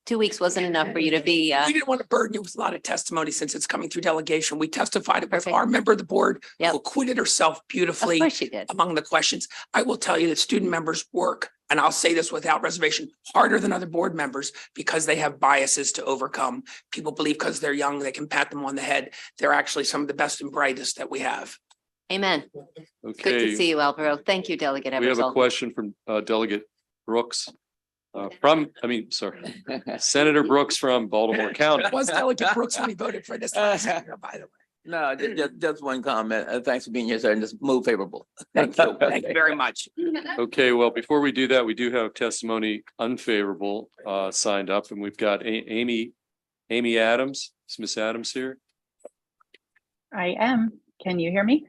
2 weeks wasn't enough for you to be. We didn't want to burden you with a lot of testimony since it's coming through delegation. We testified with Perfect. our member of the board Yep. who acquitted herself beautifully Of course she did. among the questions. I will tell you that student members work, and I'll say this without reservation, harder than other board members because they have biases to overcome. People believe because they're young, they can pat them on the head. They're actually some of the best and brightest that we have. Amen. Good to Okay, see you, Alvaro. Thank you, Delegate we have a Ebersol. question from Delegate Brooks. Senator Brooks from Baltimore County. It was Delegate Brooks when he voted for this last year, by the way. No, just one comment. Thanks for being here, sir, and just move favorable. Thank you. Thank you very much. Okay, well, before we do that, we do have testimony unfavorable signed up, and we've got Amy Adams. Is Miss Adams here? I am. Can you hear me?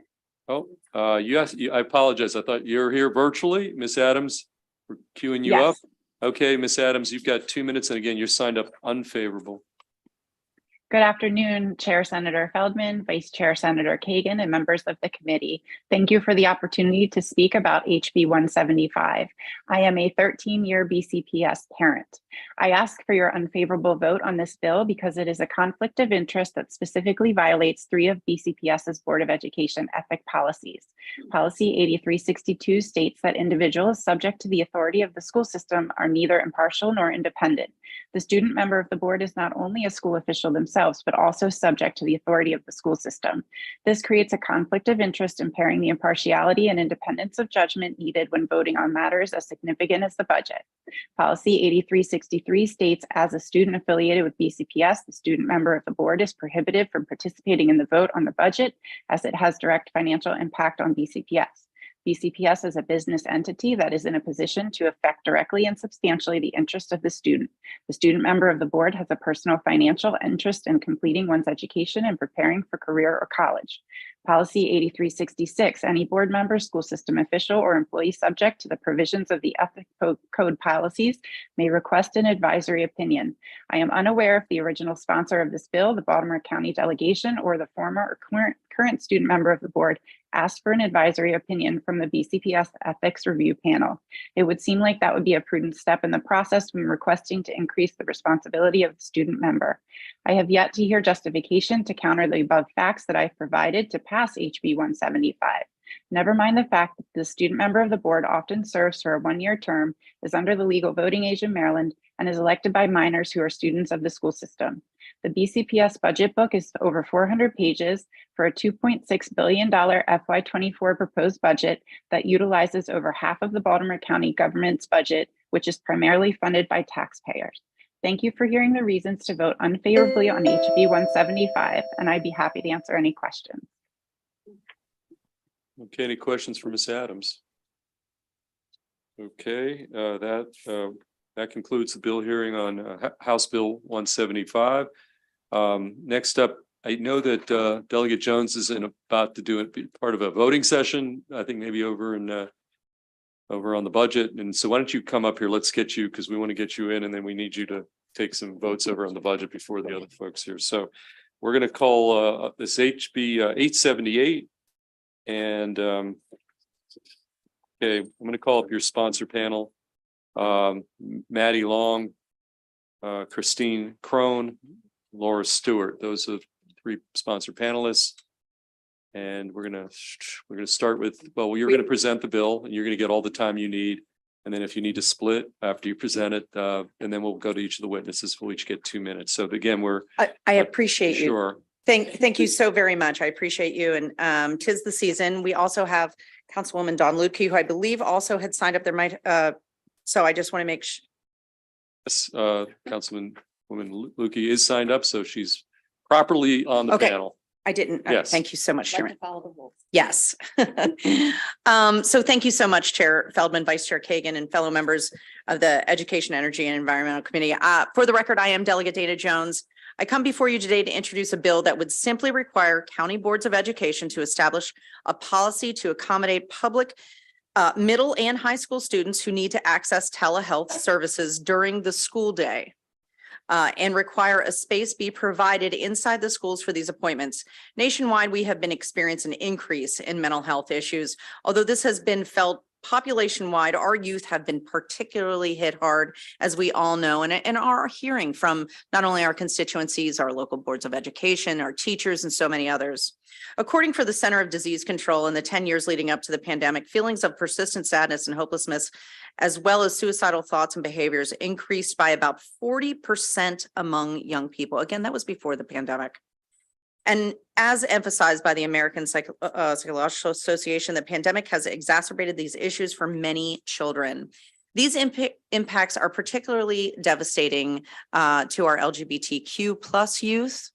Oh, yes, I apologize. I thought you were here virtually. Miss Adams, we're queuing you up. Yes. Okay, Miss Adams, you've got 2 minutes, and again, you're signed up unfavorable. Good afternoon, Chair Senator Feldman, Vice Chair Senator Kagan, and members of the committee. Thank you for the opportunity to speak about HB 175. I am a 13-year BCPS parent. I ask for your unfavorable vote on this bill because it is a conflict of interest that specifically violates 3 of BCPS's Board of Education ethic policies. Policy 8362 states that individuals subject to the authority of the school system are neither impartial nor independent. The student member of the board is not only a school official themselves, but also subject to the authority of the school system. This creates a conflict of interest, impairing the impartiality and independence of judgment needed when voting on matters as significant as the budget. Policy 8363 states, as a student affiliated with BCPS, the student member of the board is prohibited from participating in the vote on the budget as it has direct financial impact on BCPS. BCPS is a business entity that is in a position to affect directly and substantially the interest of the student. The student member of the board has a personal financial interest in completing one's education and preparing for career or college. Policy 8366, any board member, school system official, or employee subject to the provisions of the ethics code policies may request an advisory opinion. I am unaware if the original sponsor of this bill, the Baltimore County delegation, or the former or current student member of the board asked for an advisory opinion from the BCPS Ethics Review Panel. It would seem like that would be a prudent step in the process when requesting to increase the responsibility of the student member. I have yet to hear justification to counter the above facts that I've provided to pass HB 175. Never mind the fact that the student member of the board often serves for a one-year term, is under the legal voting age in Maryland, and is elected by minors who are students of the school system. The BCPS budget book is over 400 pages for a $2.6 billion FY24 proposed budget that utilizes over half of the Baltimore County government's budget, which is primarily funded by taxpayers. Thank you for hearing the reasons to vote unfavorably on HB 175, and I'd be happy to answer any questions. Okay, any questions for Ms. Adams? Okay, that concludes the bill hearing on House Bill 175. Next up, I know that Delegate Jones is about to do part of a voting session, I think maybe over on the budget. And so why don't you come up here? Let's get you, because we want to get you in, and then we need you to take some votes over on the budget before the other folks here. So we're going to call this HB 878. And okay, I'm going to call up your sponsor panel. Maddie Long, Christine Crone, Laura Stewart. Those are three sponsor panelists. And we're gonna start with, well, you're going to present the bill and you're going to get all the time you need. And then if you need to split after you present it, and then we'll go to each of the witnesses. We'll each get 2 minutes. So again, I appreciate you. Sure. Thank you so very much. I appreciate you. And 'tis the season. We also have Councilwoman Dawn Lukey, who I believe also had signed up. There might, so I just want to make sure. Yes, Councilwoman Lukey is signed up, so she's properly on the panel. I didn't. Yes. Thank you so much, Chairman. Yes. So thank you so much, Chair Feldman, Vice Chair Kagan, and fellow members of the Education, Energy, and Environmental Committee. For the record, I am Delegate Dana Jones. I come before you today to introduce a bill that would simply require county boards of education to establish a policy to accommodate public middle and high school students who need to access telehealth services during the school day. And require a space be provided inside the schools for these appointments. Nationwide, we have been experiencing an increase in mental health issues. Although this has been felt population-wide, our youth have been particularly hit hard, as we all know, and are hearing from not only our constituencies, our local boards of education, our teachers, and so many others. According for the Center of Disease Control, in the 10 years leading up to the pandemic, feelings of persistent sadness and hopelessness, as well as suicidal thoughts and behaviors, increased by about 40% among young people. Again, that was before the pandemic. And as emphasized by the American Psychological Association, the pandemic has exacerbated these issues for many children. These impacts are particularly devastating to our LGBTQ plus youth.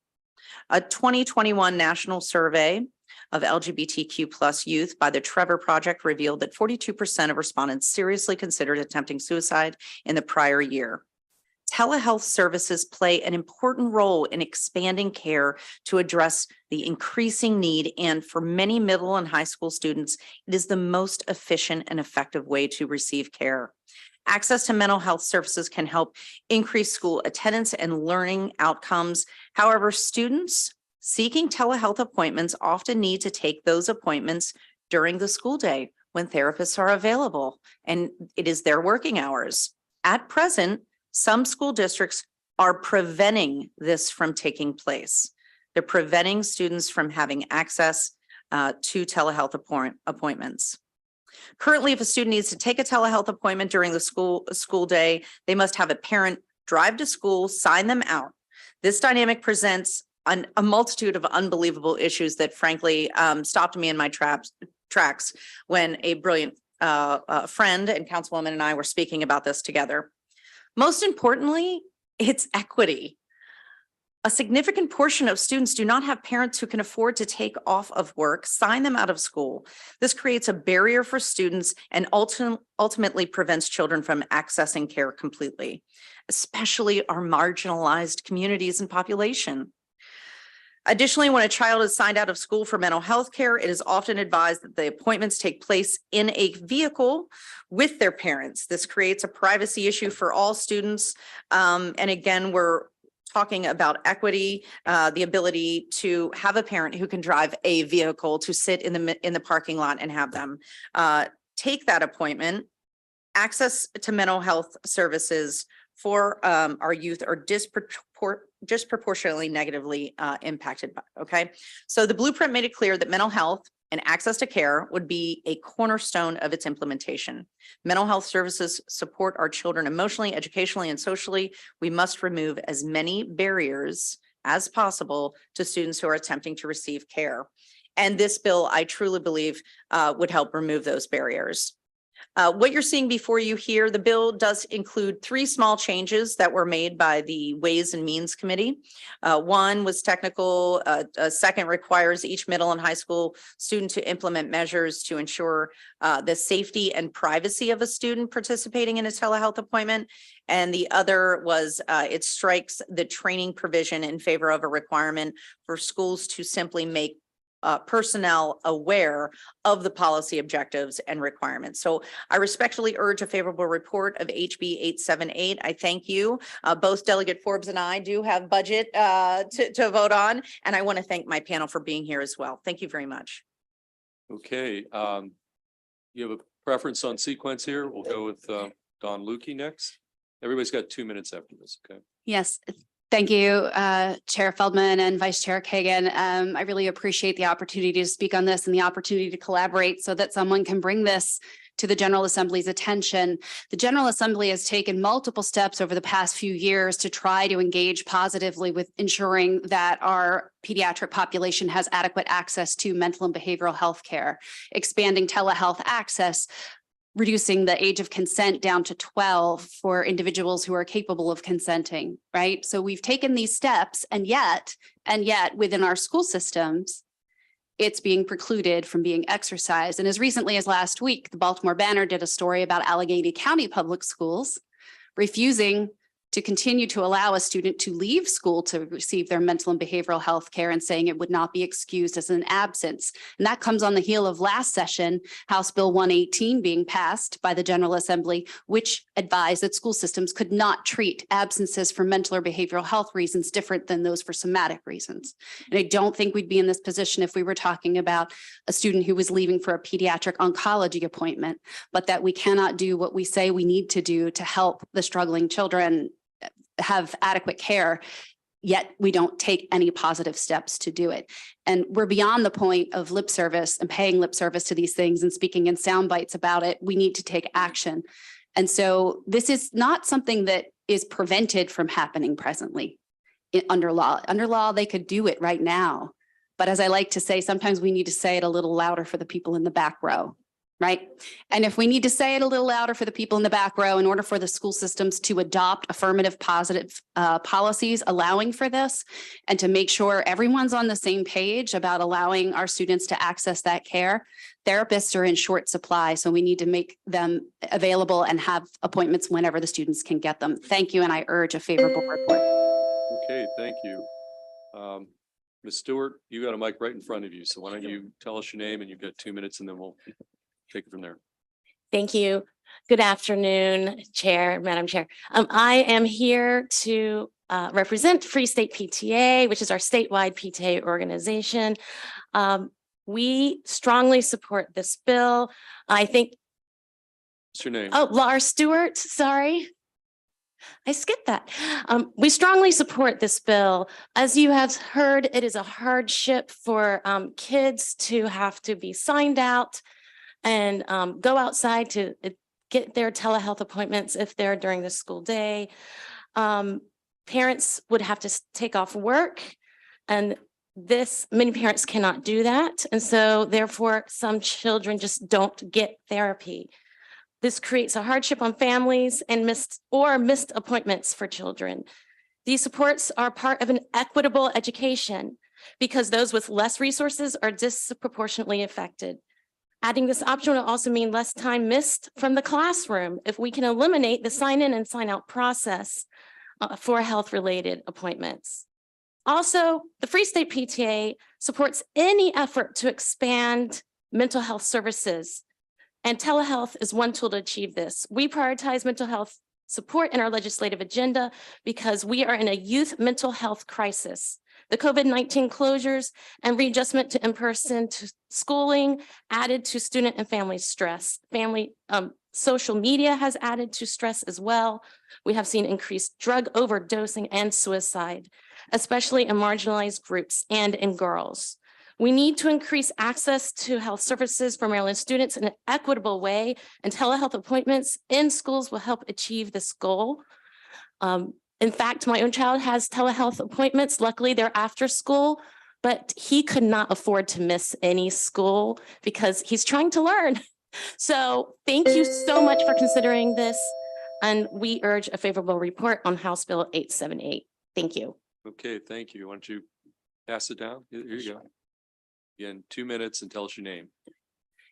A 2021 national survey of LGBTQ plus youth by the Trevor Project revealed that 42% of respondents seriously considered attempting suicide in the prior year. Telehealth services play an important role in expanding care to address the increasing need, and for many middle and high school students, it is the most efficient and effective way to receive care. Access to mental health services can help increase school attendance and learning outcomes. However, students seeking telehealth appointments often need to take those appointments during the school day when therapists are available, and it is their working hours. At present, some school districts are preventing this from taking place. They're preventing students from having access to telehealth appointments. Currently, if a student needs to take a telehealth appointment during the school day, they must have a parent drive to school, sign them out. This dynamic presents a multitude of unbelievable issues that frankly stopped me in my tracks when a brilliant friend and councilwoman and I were speaking about this together. Most importantly, it's equity. A significant portion of students do not have parents who can afford to take off of work, sign them out of school. This creates a barrier for students and ultimately prevents children from accessing care completely, especially our marginalized communities and population. Additionally, when a child is signed out of school for mental health care, it is often advised that the appointments take place in a vehicle with their parents. This creates a privacy issue for all students. And again, we're talking about equity, the ability to have a parent who can drive a vehicle to sit in the parking lot and have them take that appointment. Access to mental health services for our youth are disproportionately negatively impacted by, okay? So the blueprint made it clear that mental health and access to care would be a cornerstone of its implementation. Mental health services support our children emotionally, educationally, and socially. We must remove as many barriers as possible to students who are attempting to receive care. And this bill, I truly believe, would help remove those barriers. What you're seeing before you here, the bill does include 3 small changes that were made by the Ways and Means Committee. One was technical, a second requires each middle and high school student to implement measures to ensure the safety and privacy of a student participating in a telehealth appointment. And the other was it strikes the training provision in favor of a requirement for schools to simply make personnel aware of the policy objectives and requirements. So I respectfully urge a favorable report of HB 878. I thank you. Both Delegate Forbes and I do have budget to vote on, and I want to thank my panel for being here as well. Thank you very much. Okay, you have a preference on sequence here? We'll go with Don Lukey next. Everybody's got 2 minutes after this, okay? Yes. Thank you, Chair Feldman and Vice Chair Kagan. I really appreciate the opportunity to speak on this and the opportunity to collaborate so that someone can bring this to the General Assembly's attention. The General Assembly has taken multiple steps over the past few years to try to engage positively with ensuring that our pediatric population has adequate access to mental and behavioral health care, expanding telehealth access, reducing the age of consent down to 12 for individuals who are capable of consenting, right? So we've taken these steps, and yet within our school systems, it's being precluded from being exercised. And as recently as last week, the Baltimore Banner did a story about Allegheny County Public Schools refusing to continue to allow a student to leave school to receive their mental and behavioral health care and saying it would not be excused as an absence. And that comes on the heel of last session, House Bill 118 being passed by the General Assembly, which advised that school systems could not treat absences for mental or behavioral health reasons different than those for somatic reasons. And I don't think we'd be in this position if we were talking about a student who was leaving for a pediatric oncology appointment, but that we cannot do what we say we need to do to help the struggling children have adequate care, yet we don't take any positive steps to do it. And we're beyond the point of lip service and paying lip service to these things and speaking in sound bites about it. We need to take action. And so this is not something that is prevented from happening presently under law. Under law, they could do it right now. But as I like to say, sometimes we need to say it a little louder for the people in the back row. Right. And if we need to say it a little louder for the people in the back row in order for the school systems to adopt affirmative positive policies allowing for this and to make sure everyone's on the same page about allowing our students to access that care, therapists are in short supply. So we need to make them available and have appointments whenever the students can get them. Thank you. And I urge a favorable report. Okay, thank you. Ms. Stewart, you got a mic right in front of you. So why don't you tell us your name and you've got 2 minutes and then we'll take it from there. Thank you. Good afternoon, Chair, Madam Chair. I am here to represent Free State PTA, which is our statewide PTA organization. We strongly support this bill. I think. What's your name? Oh, Laura Stewart, sorry. I skipped that. We strongly support this bill. As you have heard, it is a hardship for kids to have to be signed out and go outside to get their telehealth appointments if they're during the school day. Parents would have to take off work, and many parents cannot do that. And so therefore, some children just don't get therapy. This creates a hardship on families and missed appointments for children. These supports are part of an equitable education because those with less resources are disproportionately affected. Adding this option will also mean less time missed from the classroom if we can eliminate the sign in and sign out process for health-related appointments. Also, the Free State PTA supports any effort to expand mental health services, and telehealth is one tool to achieve this. We prioritize mental health support in our legislative agenda because we are in a youth mental health crisis. The COVID-19 closures and readjustment to in-person schooling added to student and family stress. Social media has added to stress as well. We have seen increased drug overdosing and suicide, especially in marginalized groups and in girls. We need to increase access to health services for Maryland students in an equitable way, and telehealth appointments in schools will help achieve this goal. In fact, my own child has telehealth appointments. Luckily, they're after school, but he could not afford to miss any school because he's trying to learn. So thank you so much for considering this. And we urge a favorable report on House Bill 878. Thank you. Okay, thank you. Why don't you pass it down? Here you go. Again, 2 minutes and tell us your name.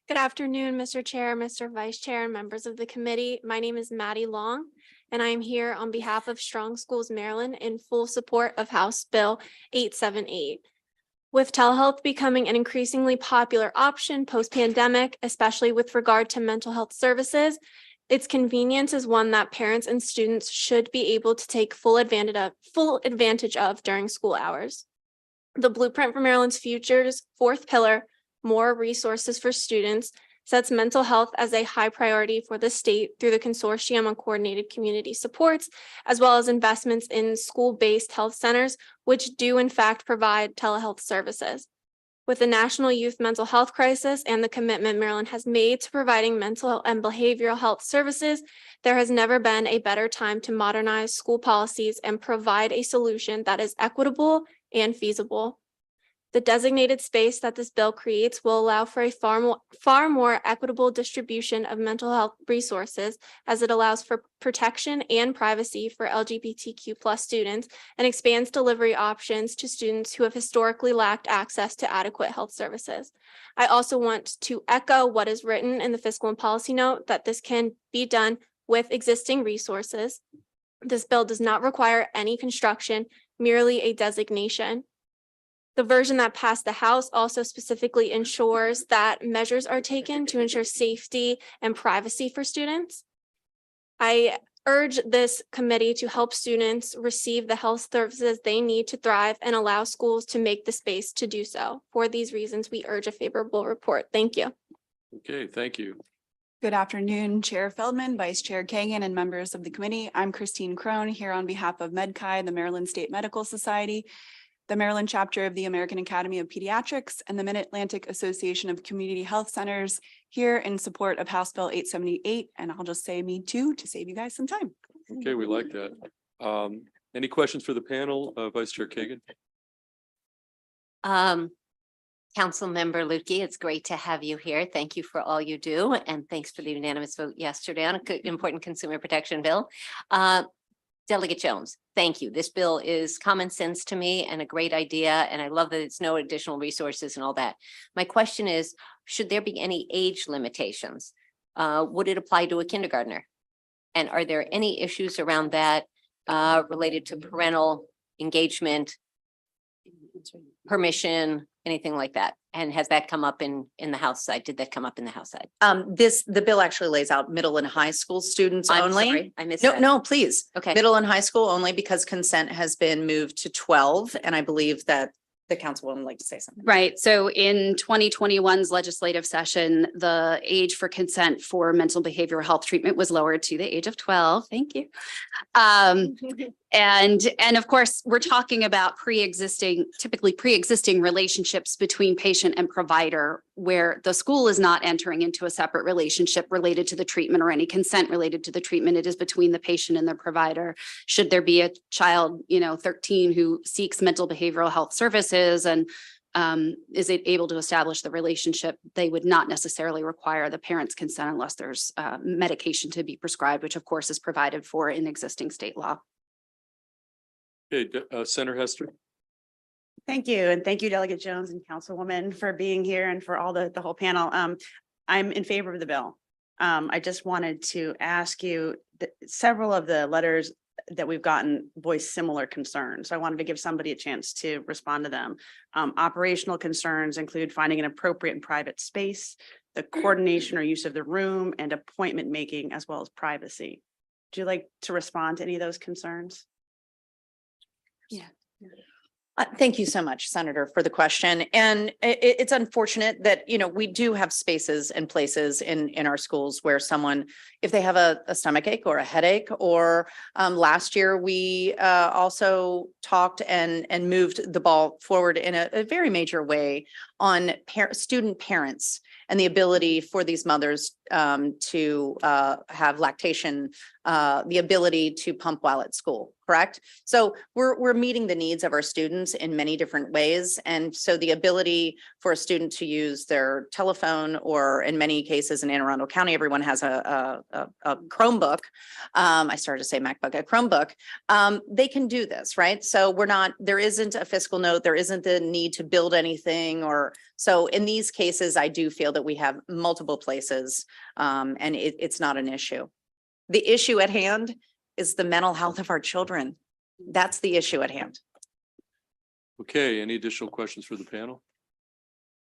Good afternoon, Mr. Chair, Mr. Vice Chair, and members of the committee. My name is Maddie Long, and I am here on behalf of Strong Schools Maryland in full support of House Bill 878. With telehealth becoming an increasingly popular option post-pandemic, especially with regard to mental health services, its convenience is one that parents and students should be able to take full advantage of during school hours. The Blueprint for Maryland's Future's fourth pillar, more resources for students, sets mental health as a high priority for the state through the Consortium on Coordinated Community Supports, as well as investments in school-based health centers, which do in fact provide telehealth services. With the national youth mental health crisis and the commitment Maryland has made to providing mental and behavioral health services, there has never been a better time to modernize school policies and provide a solution that is equitable and feasible. The designated space that this bill creates will allow for a far more equitable distribution of mental health resources, as it allows for protection and privacy for LGBTQ+ students and expands delivery options to students who have historically lacked access to adequate health services. I also want to echo what is written in the fiscal and policy note that this can be done with existing resources. This bill does not require any construction, merely a designation. The version that passed the House also specifically ensures that measures are taken to ensure safety and privacy for students. I urge this committee to help students receive the health services they need to thrive and allow schools to make the space to do so. For these reasons, we urge a favorable report. Thank you. Okay, thank you. Good afternoon, Chair Feldman, Vice Chair Kagan, and members of the committee. I'm Christine Crone here on behalf of MedChi, the Maryland State Medical Society, the Maryland chapter of the American Academy of Pediatrics, and the Mid-Atlantic Association of Community Health Centers, here in support of House Bill 878. And I'll just say me too, to save you guys some time. Okay, we like that. Any questions for the panel, Vice Chair Kagan? Councilmember Lukey, it's great to have you here. Thank you for all you do. And thanks for the unanimous vote yesterday on an important consumer protection bill. Delegate Jones, thank you. This bill is common sense to me and a great idea. And I love that it's no additional resources and all that. My question is, should there be any age limitations? Would it apply to a kindergartner? And are there any issues around that related to parental engagement, permission, anything like that? And has that come up in the House side? Did that come up in the House side? The bill actually lays out middle and high school students I'm only. sorry, I missed No, that. no, please. Okay. Middle and high school only, because consent has been moved to 12. And I believe that the council would like to say something. Right. So in 2021's legislative session, the age for consent for mental behavioral health treatment was lowered to the age of 12. Thank you. And of course, we're talking about typically pre-existing relationships between patient and provider, where the school is not entering into a separate relationship related to the treatment or any consent related to the treatment. It is between the patient and the provider. Should there be a child, 13 who seeks mental behavioral health services and is it able to establish the relationship, they would not necessarily require the parent's consent unless there's medication to be prescribed, which of course is provided for in existing state law. Okay, Senator Hester. Thank you. And thank you, Delegate Jones and Councilwoman, for being here and for all the whole panel. I'm in favor of the bill. I just wanted to ask you that several of the letters that we've gotten voice similar concerns. So I wanted to give somebody a chance to respond to them. Operational concerns include finding an appropriate and private space, the coordination or use of the room, and appointment making, as well as privacy. Would you like to respond to any of those concerns? Yeah. Thank you so much, Senator, for the question. And it's unfortunate that, we do have spaces and places in our schools where someone, if they have a stomach ache or a headache, or last year we also talked and moved the ball forward in a very major way on student parents and the ability for these mothers to have lactation, the ability to pump while at school, correct? So we're meeting the needs of our students in many different ways. And so the ability for a student to use their telephone, or in many cases in Anne Arundel County, everyone has a Chromebook. I started to say MacBook, a Chromebook. They can do this, right? So there isn't a fiscal note, there isn't the need to build anything, or so in these cases, I do feel that we have multiple places and it's not an issue. The issue at hand is the mental health of our children. That's the issue at hand. Okay, any additional questions for the panel?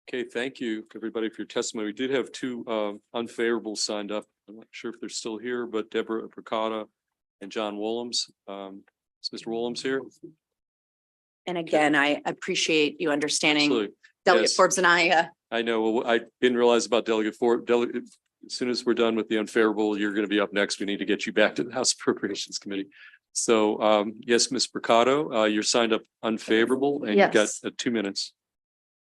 Okay, thank you, everybody, for your testimony. We did have two unfavorables signed up. I'm not sure if they're still here, but Deborah Percotta and John Willems. Is Mr. Willems here? And again, I appreciate you understanding. Absolutely. Delegate Yes. Forbes and I. I know. Well, I didn't realize about Delegate Forbes. As soon as we're done with the unfavorable, you're going to be up next. We need to get you back to the House Appropriations Committee. So yes, Ms. Mercado, you're signed up unfavorable and you've got 2 minutes.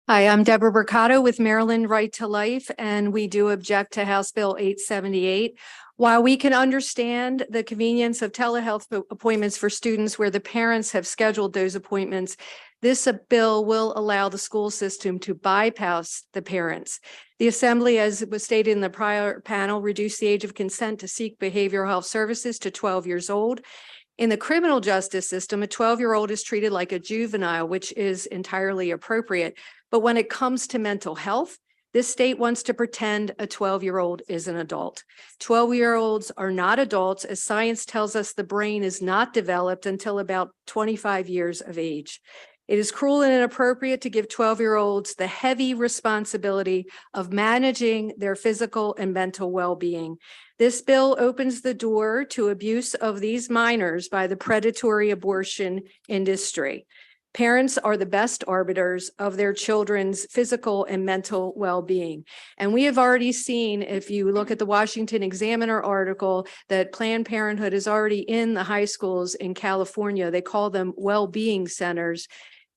Hi, I'm Deborah Mercado with Maryland Right to Life, and we do object to House Bill 878. While we can understand the convenience of telehealth appointments for students where the parents have scheduled those appointments, this bill will allow the school system to bypass the parents. The Assembly, as was stated in the prior panel, reduced the age of consent to seek behavioral health services to 12 years old. In the criminal justice system, a 12-year-old is treated like a juvenile, which is entirely appropriate. But when it comes to mental health, this state wants to pretend a 12-year-old is an adult. 12-year-olds are not adults, as science tells us the brain is not developed until about 25 years of age. It is cruel and inappropriate to give 12-year-olds the heavy responsibility of managing their physical and mental well-being. This bill opens the door to abuse of these minors by the predatory abortion industry. Parents are the best arbiters of their children's physical and mental well-being. And we have already seen, if you look at the Washington Examiner article, that Planned Parenthood is already in the high schools in California. They call them well-being centers.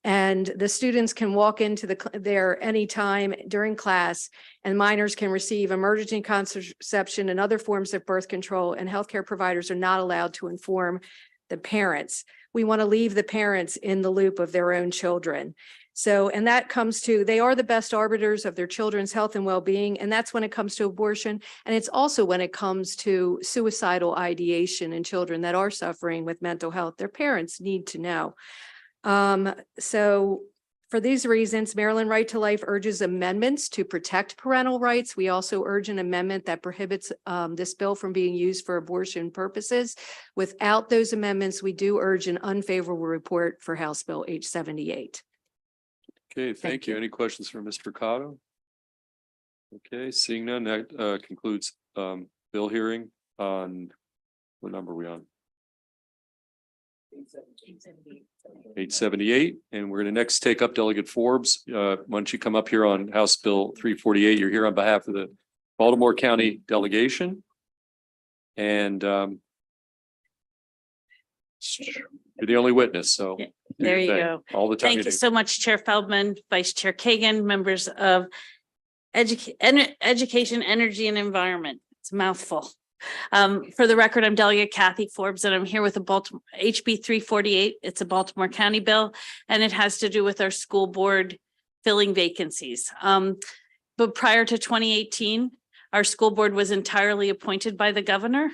And the students can walk into there anytime during class, and minors can receive emergency contraception and other forms of birth control, and healthcare providers are not allowed to inform the parents. We want to leave the parents in the loop of their own children. So, and that comes to, they are the best arbiters of their children's health and well-being, and that's when it comes to abortion. And it's also when it comes to suicidal ideation in children that are suffering with mental health. Their parents need to know. So for these reasons, Maryland Right to Life urges amendments to protect parental rights. We also urge an amendment that prohibits this bill from being used for abortion purposes. Without those amendments, we do urge an unfavorable report for House Bill 878. Okay, thank you. Any questions for Mr. Mercado? Okay, seeing none, that concludes bill hearing on, what number are we on? 878, and we're going to next take up Delegate Forbes. Why don't you come up here on House Bill 348? You're here on behalf of the Baltimore County delegation. And You're the only witness, so. Yeah, do there your you thing go. All the time. Thank you so much, Chair Feldman, Vice Chair Kagan, members of Education, Energy and Environment. It's a mouthful. For the record, I'm Delegate Kathy Forbes and I'm here with a Baltimore HB 348. It's a Baltimore County bill and it has to do with our school board filling vacancies. But prior to 2018, our school board was entirely appointed by the governor.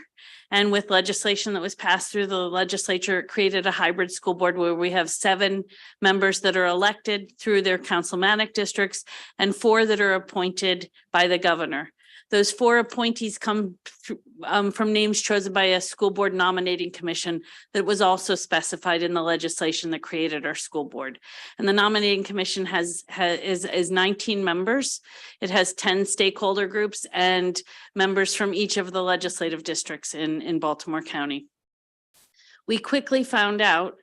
And with legislation that was passed through the legislature, it created a hybrid school board where we have 7 members that are elected through their councilmanic districts and 4 that are appointed by the governor. Those 4 appointees come from names chosen by a school board nominating commission that was also specified in the legislation that created our school board. And the nominating commission is 19 members. It has 10 stakeholder groups and members from each of the legislative districts in Baltimore County. We quickly found out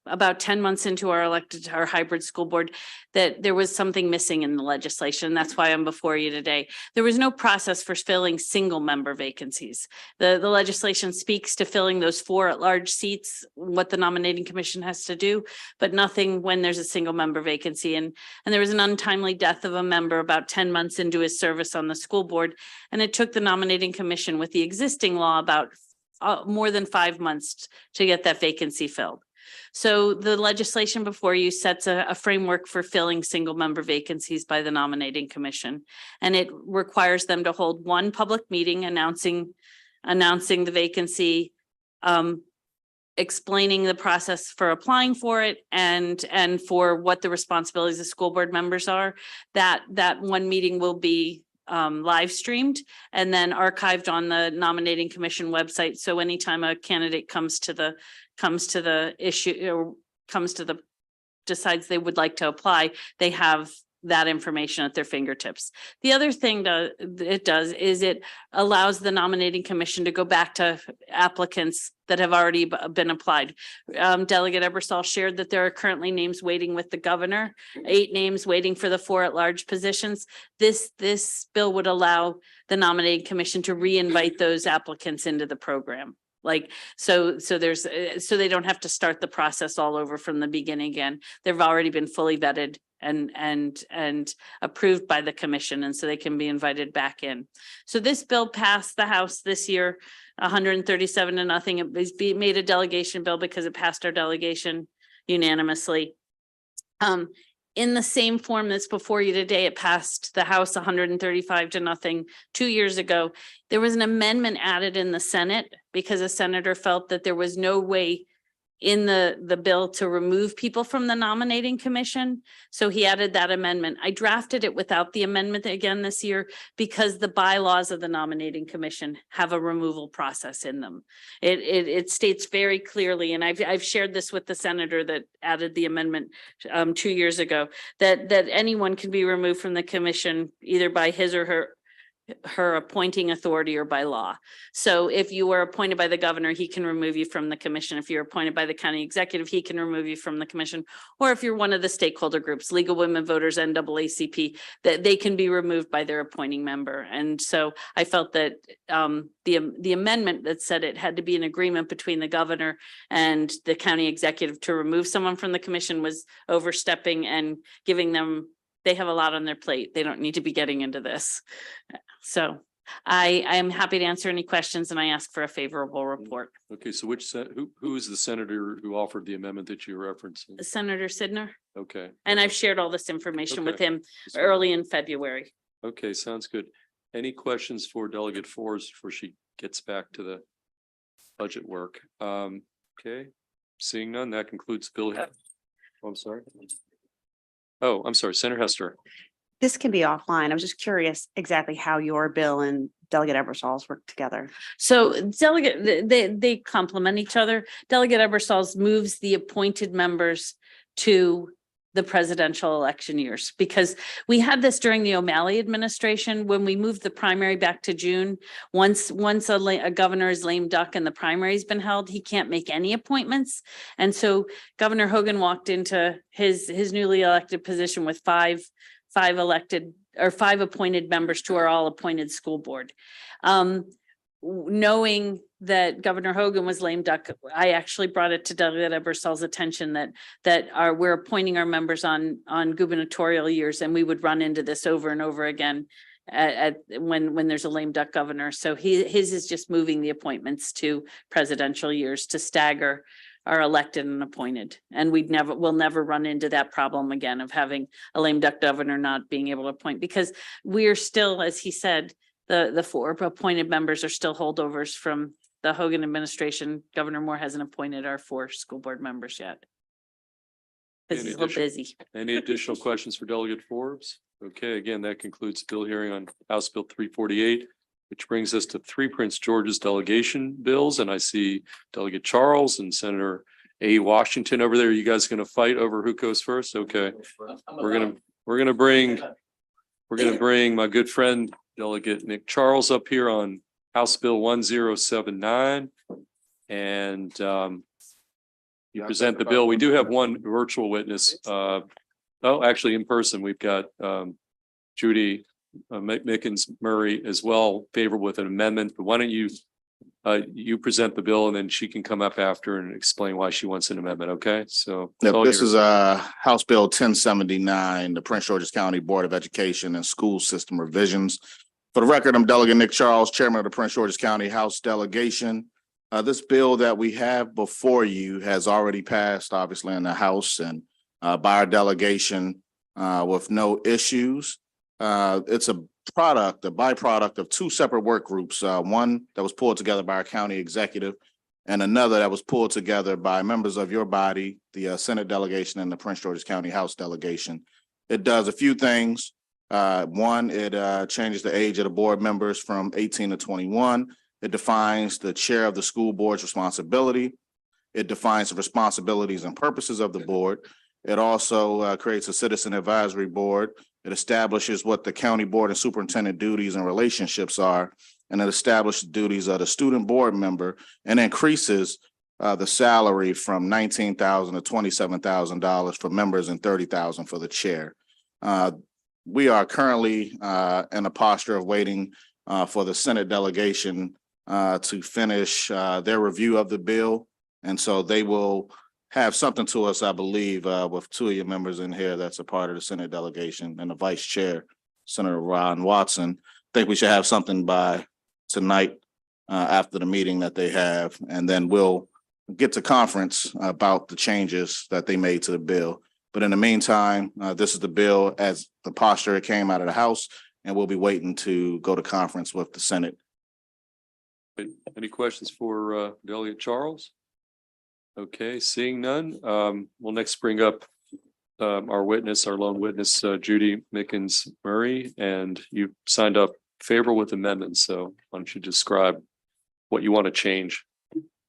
about 10 months into our hybrid school board, that there was something missing in the legislation. That's why I'm before you today. There was no process for filling single member vacancies. The legislation speaks to filling those 4 at-large seats, what the nominating commission has to do, but nothing when there's a single member vacancy. And there was an untimely death of a member about 10 months into his service on the school board. And it took the nominating commission with the existing law about more than 5 months to get that vacancy filled. So the legislation before you sets a framework for filling single member vacancies by the nominating commission. And it requires them to hold 1 public meeting announcing the vacancy, explaining the process for applying for it and for what the responsibilities of school board members are. That 1 meeting will be live streamed and then archived on the nominating commission website. So anytime a candidate comes to the issue or decides they would like to apply, they have that information at their fingertips. The other thing it does is it allows the nominating commission to go back to applicants that have already been applied. Delegate Ebersol shared that there are currently names waiting with the governor, 8 names waiting for the 4 at-large positions. This bill would allow the nominating commission to re-invite those applicants into the program. So they don't have to start the process all over from the beginning again. They've already been fully vetted and approved by the commission, and so they can be invited back in. So this bill passed the House this year, 137 to nothing. It was made a delegation bill because it passed our delegation unanimously. In the same form that's before you today, it passed the House 135 to nothing 2 years ago. There was an amendment added in the Senate because a senator felt that there was no way in the bill to remove people from the nominating commission. So he added that amendment. I drafted it without the amendment again this year because the bylaws of the nominating commission have a removal process in them. It states very clearly, and I've shared this with the senator that added the amendment 2 years ago, that anyone can be removed from the commission either by his or her appointing authority or by law. So if you were appointed by the governor, he can remove you from the commission. If you're appointed by the county executive, he can remove you from the commission. Or if you're one of the stakeholder groups, League of Women Voters, NAACP, that they can be removed by their appointing member. And so I felt that the amendment that said it had to be an agreement between the governor and the county executive to remove someone from the commission was overstepping and giving them, they have a lot on their plate. They don't need to be getting into this. So I am happy to answer any questions and I ask for a favorable report. Okay, so who is the senator who offered the amendment that you're referencing? Senator Sidner. Okay. And I've shared all this information with Okay. him early in February. Okay, sounds good. Any questions for Delegate Forbes before she gets back to the budget work? Okay, seeing none, that concludes Bill. Oh, I'm sorry. Oh, I'm sorry, Senator Hester. This can be offline. I was just curious exactly how your bill and Delegate Ebersol's work together. So they complement each other. Delegate Ebersol's moves the appointed members to the presidential election years, because we had this during the O'Malley administration when we moved the primary back to June. Once a governor is lame duck and the primary's been held, he can't make any appointments. And so Governor Hogan walked into his newly elected position with five appointed members to our all appointed school board. knowing that Governor Hogan was lame duck, I actually brought it to Delegate Ebersol's attention that we're appointing our members on gubernatorial years, and we would run into this over and over again when there's a lame duck governor. So his is just moving the appointments to presidential years to stagger our elected and appointed. And we'll never run into that problem again of having a lame duck governor not being able to appoint, because we are still, as he said, the 4 appointed members are still holdovers from the Hogan administration. Governor Moore hasn't appointed our 4 school board members yet. Because he's a little busy. Any additional questions for Delegate Forbes? Okay, again, that concludes the bill hearing on House Bill 348, which brings us to 3 Prince George's delegation bills. And I see Delegate Charles and Senator A. Washington over there. You guys going to fight over who goes first? Okay, we're gonna bring my good friend Delegate Nick Charles up here on House Bill 1079, and you present the bill. We do have one virtual witness. Actually in person, we've got Judy Mickens Murray as well, favorable with an amendment. But why don't you present the bill, and then she can come up after and explain why she wants an amendment. Okay, so this is House Bill 1079, the Prince George's County Board of Education and School System Revisions. For the record, I'm Delegate Nick Charles, Chairman of the Prince George's County House Delegation. This bill that we have before you has already passed, obviously, in the House and by our delegation with no issues. It's a byproduct of 2 separate work groups, one that was pulled together by our county executive and another that was pulled together by members of your body, the Senate delegation and the Prince George's County House delegation. It does a few things. One, it changes the age of the board members from 18 to 21. It defines the chair of the school board's responsibility. It defines the responsibilities and purposes of the board. It also creates a citizen advisory board. It establishes what the county board and superintendent duties and relationships are, and it establishes the duties of the student board member and increases the salary from $19,000 to $27,000 for members and $30,000 for the chair. We are currently in a posture of waiting for the Senate delegation to finish their review of the bill. And so they will have something to us, I believe, with 2 of your members in here that's a part of the Senate delegation and the vice chair, Senator Ron Watson. I think we should have something by tonight after the meeting that they have, and then we'll get to conference about the changes that they made to the bill. But in the meantime, this is the bill as the posture it came out of the House, and we'll be waiting to go to conference with the Senate. Any questions for Delegate Charles? Okay, seeing none, we'll next bring up our lone witness, Judy Mickens Murray, and you signed up favorable with amendments. So why don't you describe what you want to change?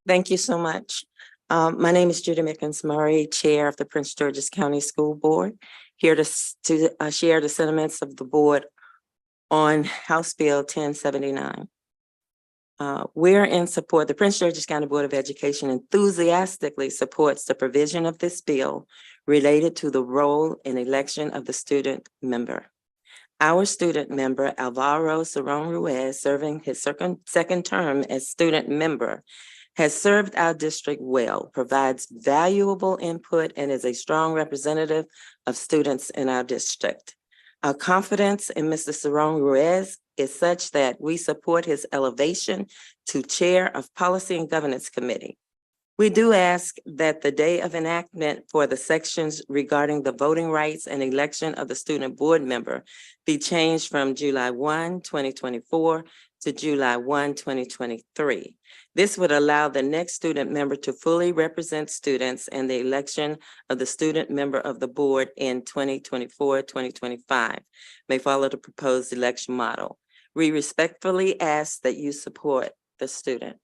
Thank you so much. My name is Judy Mickens Murray, Chair of the Prince George's County School Board, here to share the sentiments of the board on House Bill 1079. We're in support. The Prince George's County Board of Education enthusiastically supports the provision of this bill related to the role and election of the student member. Our student member, Alvaro Cerrone Ruiz, serving his second term as student member, has served our district well, provides valuable input, and is a strong representative of students in our district. Our confidence in Mr. Cerrone Ruiz is such that we support his elevation to Chair of Policy and Governance Committee. We do ask that the day of enactment for the sections regarding the voting rights and election of the student board member be changed from July 1, 2024 to July 1, 2023. This would allow the next student member to fully represent students in the election of the student member of the board in 2024-2025 may follow the proposed election model. We respectfully ask that you support the student.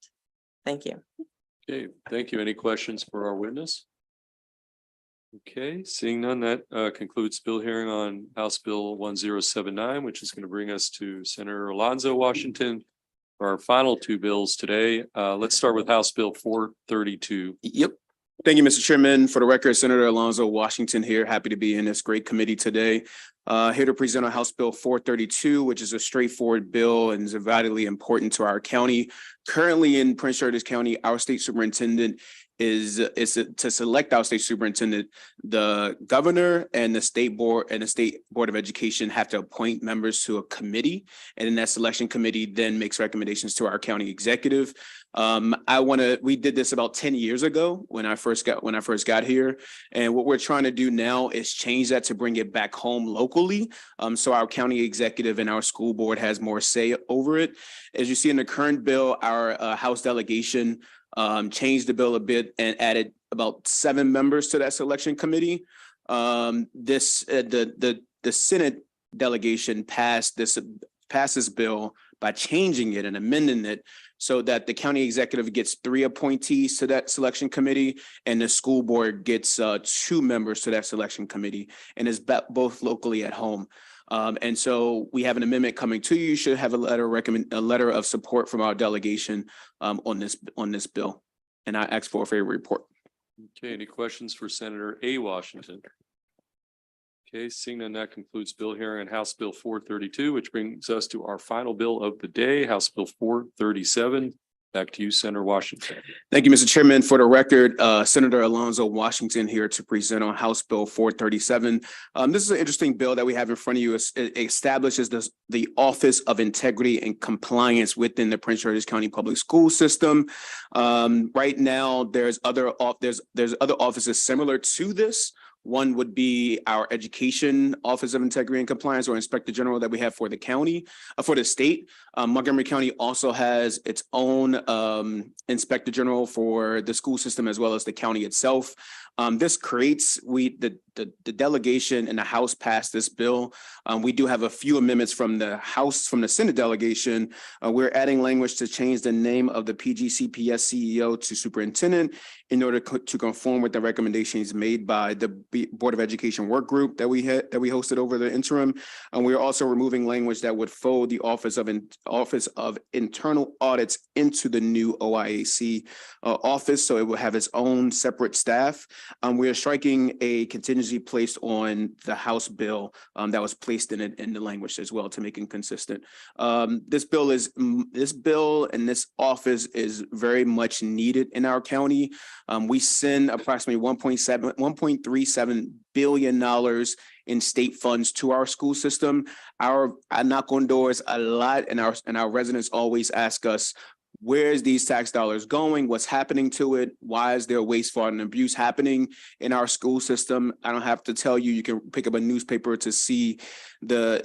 Thank you. Okay, thank you. Any questions for our witness? Okay, seeing none, that concludes bill hearing on House Bill 1079, which is going to bring us to Senator Alonzo Washington for our final 2 bills today. Let's start with House Bill 432. Yep. Thank you, Mr. Chairman. For the record, Senator Alonzo Washington here. Happy to be in this great committee today. Here to present on House Bill 432, which is a straightforward bill and is vitally important to our county. Currently in Prince George's County, our state superintendent is to select our state superintendent. The governor and the state board of education have to appoint members to a committee, and then that selection committee then makes recommendations to our county executive. We did this about 10 years ago when I first got here, and what we're trying to do now is change that to bring it back home locally, so our county executive and our school board has more say over it. As you see in the current bill, our House delegation changed the bill a bit and added about 7 members to that selection committee. The Senate delegation passed this bill by changing it and amending it so that the county executive gets 3 appointees to that selection committee and the school board gets 2 members to that selection committee, and is both locally at home. And so we have an amendment coming to you. You should have a letter of support from our delegation on this bill. And I ask for a favorite report. Okay, any questions for Senator A. Washington? Okay, seeing none, that concludes bill hearing on House Bill 432, which brings us to our final bill of the day, House Bill 437. Back to you, Senator Washington. Thank you, Mr. Chairman. For the record, Senator Alonzo Washington here to present on House Bill 437. This is an interesting bill that we have in front of you. It establishes the Office of Integrity and Compliance within the Prince George's County Public School System. Right now, there's other offices similar to this. One would be our Education Office of Integrity and Compliance, or Inspector General, that we have for the county, for the state. Montgomery County also has its own Inspector General for the school system as well as the county itself. This creates, the delegation and the House passed this bill. We do have a few amendments from the Senate delegation. We're adding language to change the name of the PGCPS CEO to superintendent in order to conform with the recommendations made by the Board of Education work group that we hosted over the interim. And we're also removing language that would fold the Office of Internal Audits into the new OIAC office, so it will have its own separate staff. We are striking a contingency placed on the House bill that was placed in the language as well to make it consistent. This bill and this office is very much needed in our county. We send approximately $1.37 billion in state funds to our school system. I knock on doors a lot, and our residents always ask us, where's these tax dollars going? What's happening to it? Why is there waste, fraud, and abuse happening in our school system? I don't have to tell you. You can pick up a newspaper to see the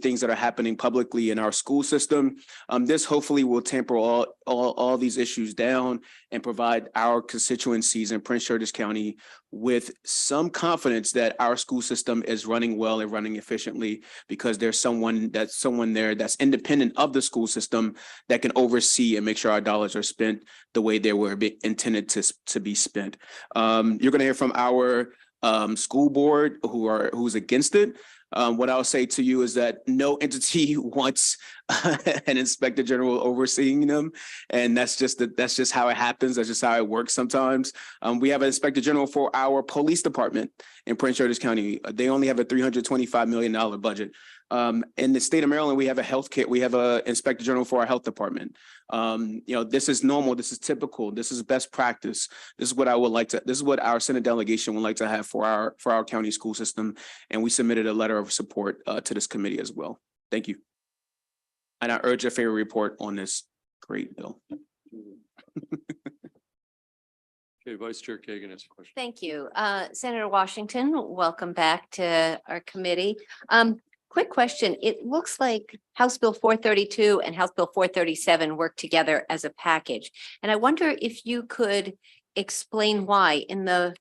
things that are happening publicly in our school system. This hopefully will temper all these issues down and provide our constituencies in Prince George's County with some confidence that our school system is running well and running efficiently, because there's someone there that's independent of the school system that can oversee and make sure our dollars are spent the way they were intended to be spent. You're going to hear from our school board who's against it. What I'll say to you is that no entity wants an Inspector General overseeing them, and that's just how it happens. That's just how it works sometimes. We have an Inspector General for our police department in Prince George's County. They only have a $325 million budget. In the state of Maryland, we have an Inspector General for our health department. This is normal. This is typical. This is best practice. This is what our Senate delegation would like to have for our county school system. And we submitted a letter of support to this committee as well. Thank you. And I urge a favorite report on this great bill. Okay, Vice Chair Kagan has a question. Thank you. Senator Washington, welcome back to our committee. Quick question. It looks like House Bill 432 and House Bill 437 work together as a package. And I wonder if you could explain why in the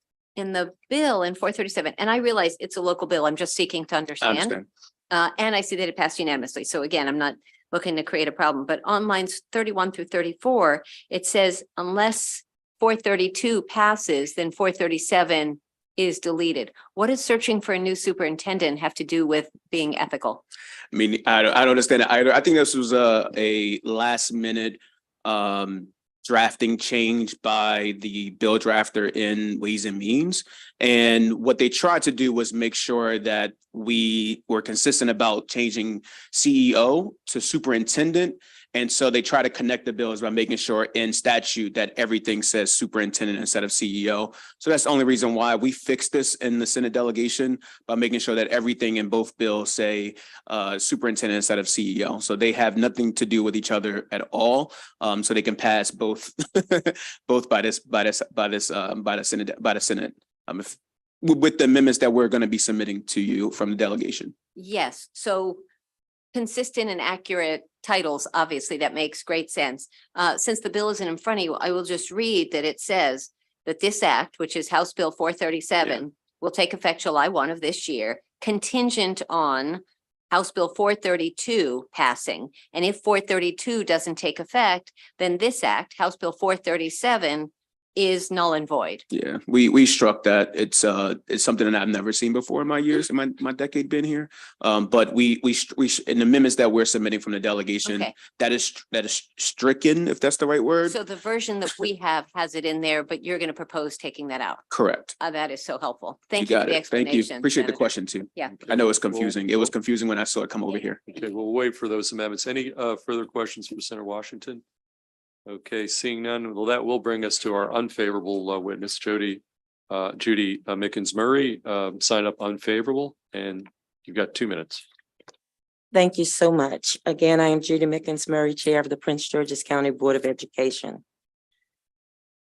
bill in 437, and I realize it's a local bill, I'm just seeking to understand. And I see that it passed unanimously. So again, I'm not looking to create a problem, but on lines 31 through 34, it says unless 432 passes, then 437 is deleted. What does searching for a new superintendent have to do with being ethical? I mean, I don't understand it either. I think this was a last minute drafting change by the bill drafter in Ways and Means. And what they tried to do was make sure that we were consistent about changing CEO to superintendent. And so they try to connect the bills by making sure in statute that everything says superintendent instead of CEO. So that's the only reason why we fixed this in the Senate delegation, by making sure that everything in both bills say superintendent instead of CEO. So they have nothing to do with each other at all. So they can pass both both by the Senate. With the amendments that we're going to be submitting to you from the delegation. Yes, so consistent and accurate titles, obviously, that makes great sense. Since the bill isn't in front of you, I will just read that it says that this act, which is House Bill 437, will take effect July 1 of this year, contingent on House Bill 432 passing. And if 432 doesn't take effect, then this act, House Bill 437, is null and void. Yeah, we struck that. It's something that I've never seen before in my years, in my decade being here. But we in the amendments that we're submitting from the delegation, Okay. that is stricken, if that's the right word. So the version that we have has it in there, but you're going to propose taking that out. Correct. That is so helpful. Thank you for got the it. Thank you. explanation. Appreciate the Senator. question too. Yeah. I know it's confusing. It was confusing when I saw it come over here. Okay, we'll wait for those amendments. Any further questions for Senator Washington? Okay, seeing none, well, that will bring us to our unfavorable witness, Judy Mickens Murray, signed up unfavorable, and you've got 2 minutes. Thank you so much. Again, I am Judy Mickens Murray, Chair of the Prince George's County Board of Education.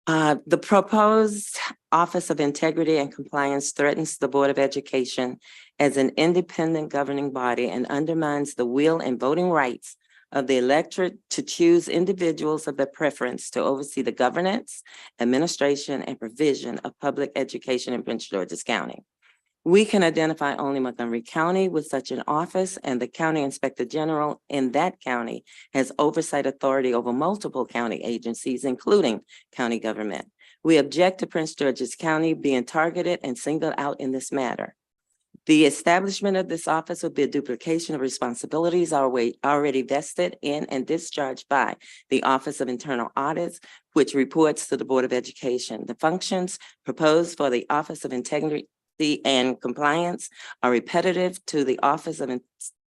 The proposed Office of Integrity and Compliance threatens the Board of Education as an independent governing body and undermines the will and voting rights of the electorate to choose individuals of their preference to oversee the governance, administration, and provision of public education in Prince George's County. We can identify only Montgomery County with such an office, and the County Inspector General in that county has oversight authority over multiple county agencies, including county government. We object to Prince George's County being targeted and singled out in this matter. The establishment of this office would be a duplication of responsibilities already vested in and discharged by the Office of Internal Audits, which reports to the Board of Education. The functions proposed for the Office of Integrity and Compliance are repetitive to the Office of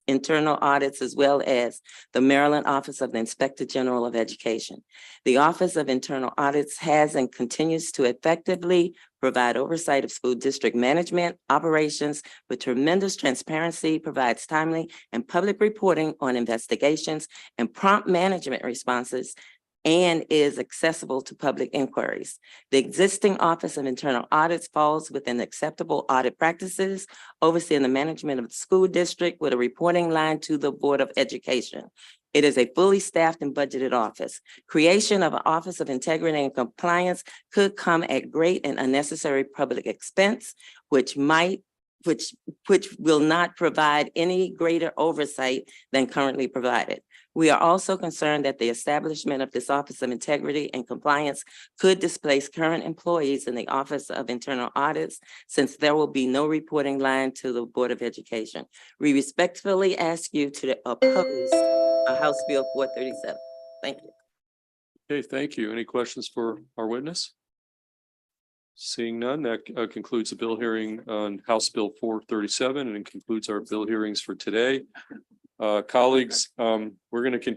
Internal Audits, as well as the Maryland Office of the Inspector General of Education. The Office of Internal Audits has and continues to effectively provide oversight of school district management operations with tremendous transparency, provides timely and public reporting on investigations and prompt management responses, and is accessible to public inquiries. The existing Office of Internal Audits falls within acceptable audit practices, overseeing the management of the school district with a reporting line to the Board of Education. It is a fully staffed and budgeted office. Creation of an Office of Integrity and Compliance could come at great and unnecessary public expense, which will not provide any greater oversight than currently provided. We are also concerned that the establishment of this Office of Integrity and Compliance could displace current employees in the Office of Internal Audits, since there will be no reporting line to the Board of Education. We respectfully ask you to oppose House Bill 437. Thank you. Okay, thank you. Any questions for our witness? Seeing none, that concludes the bill hearing on House Bill 437 and concludes our bill hearings for today. Colleagues, we're going to continue.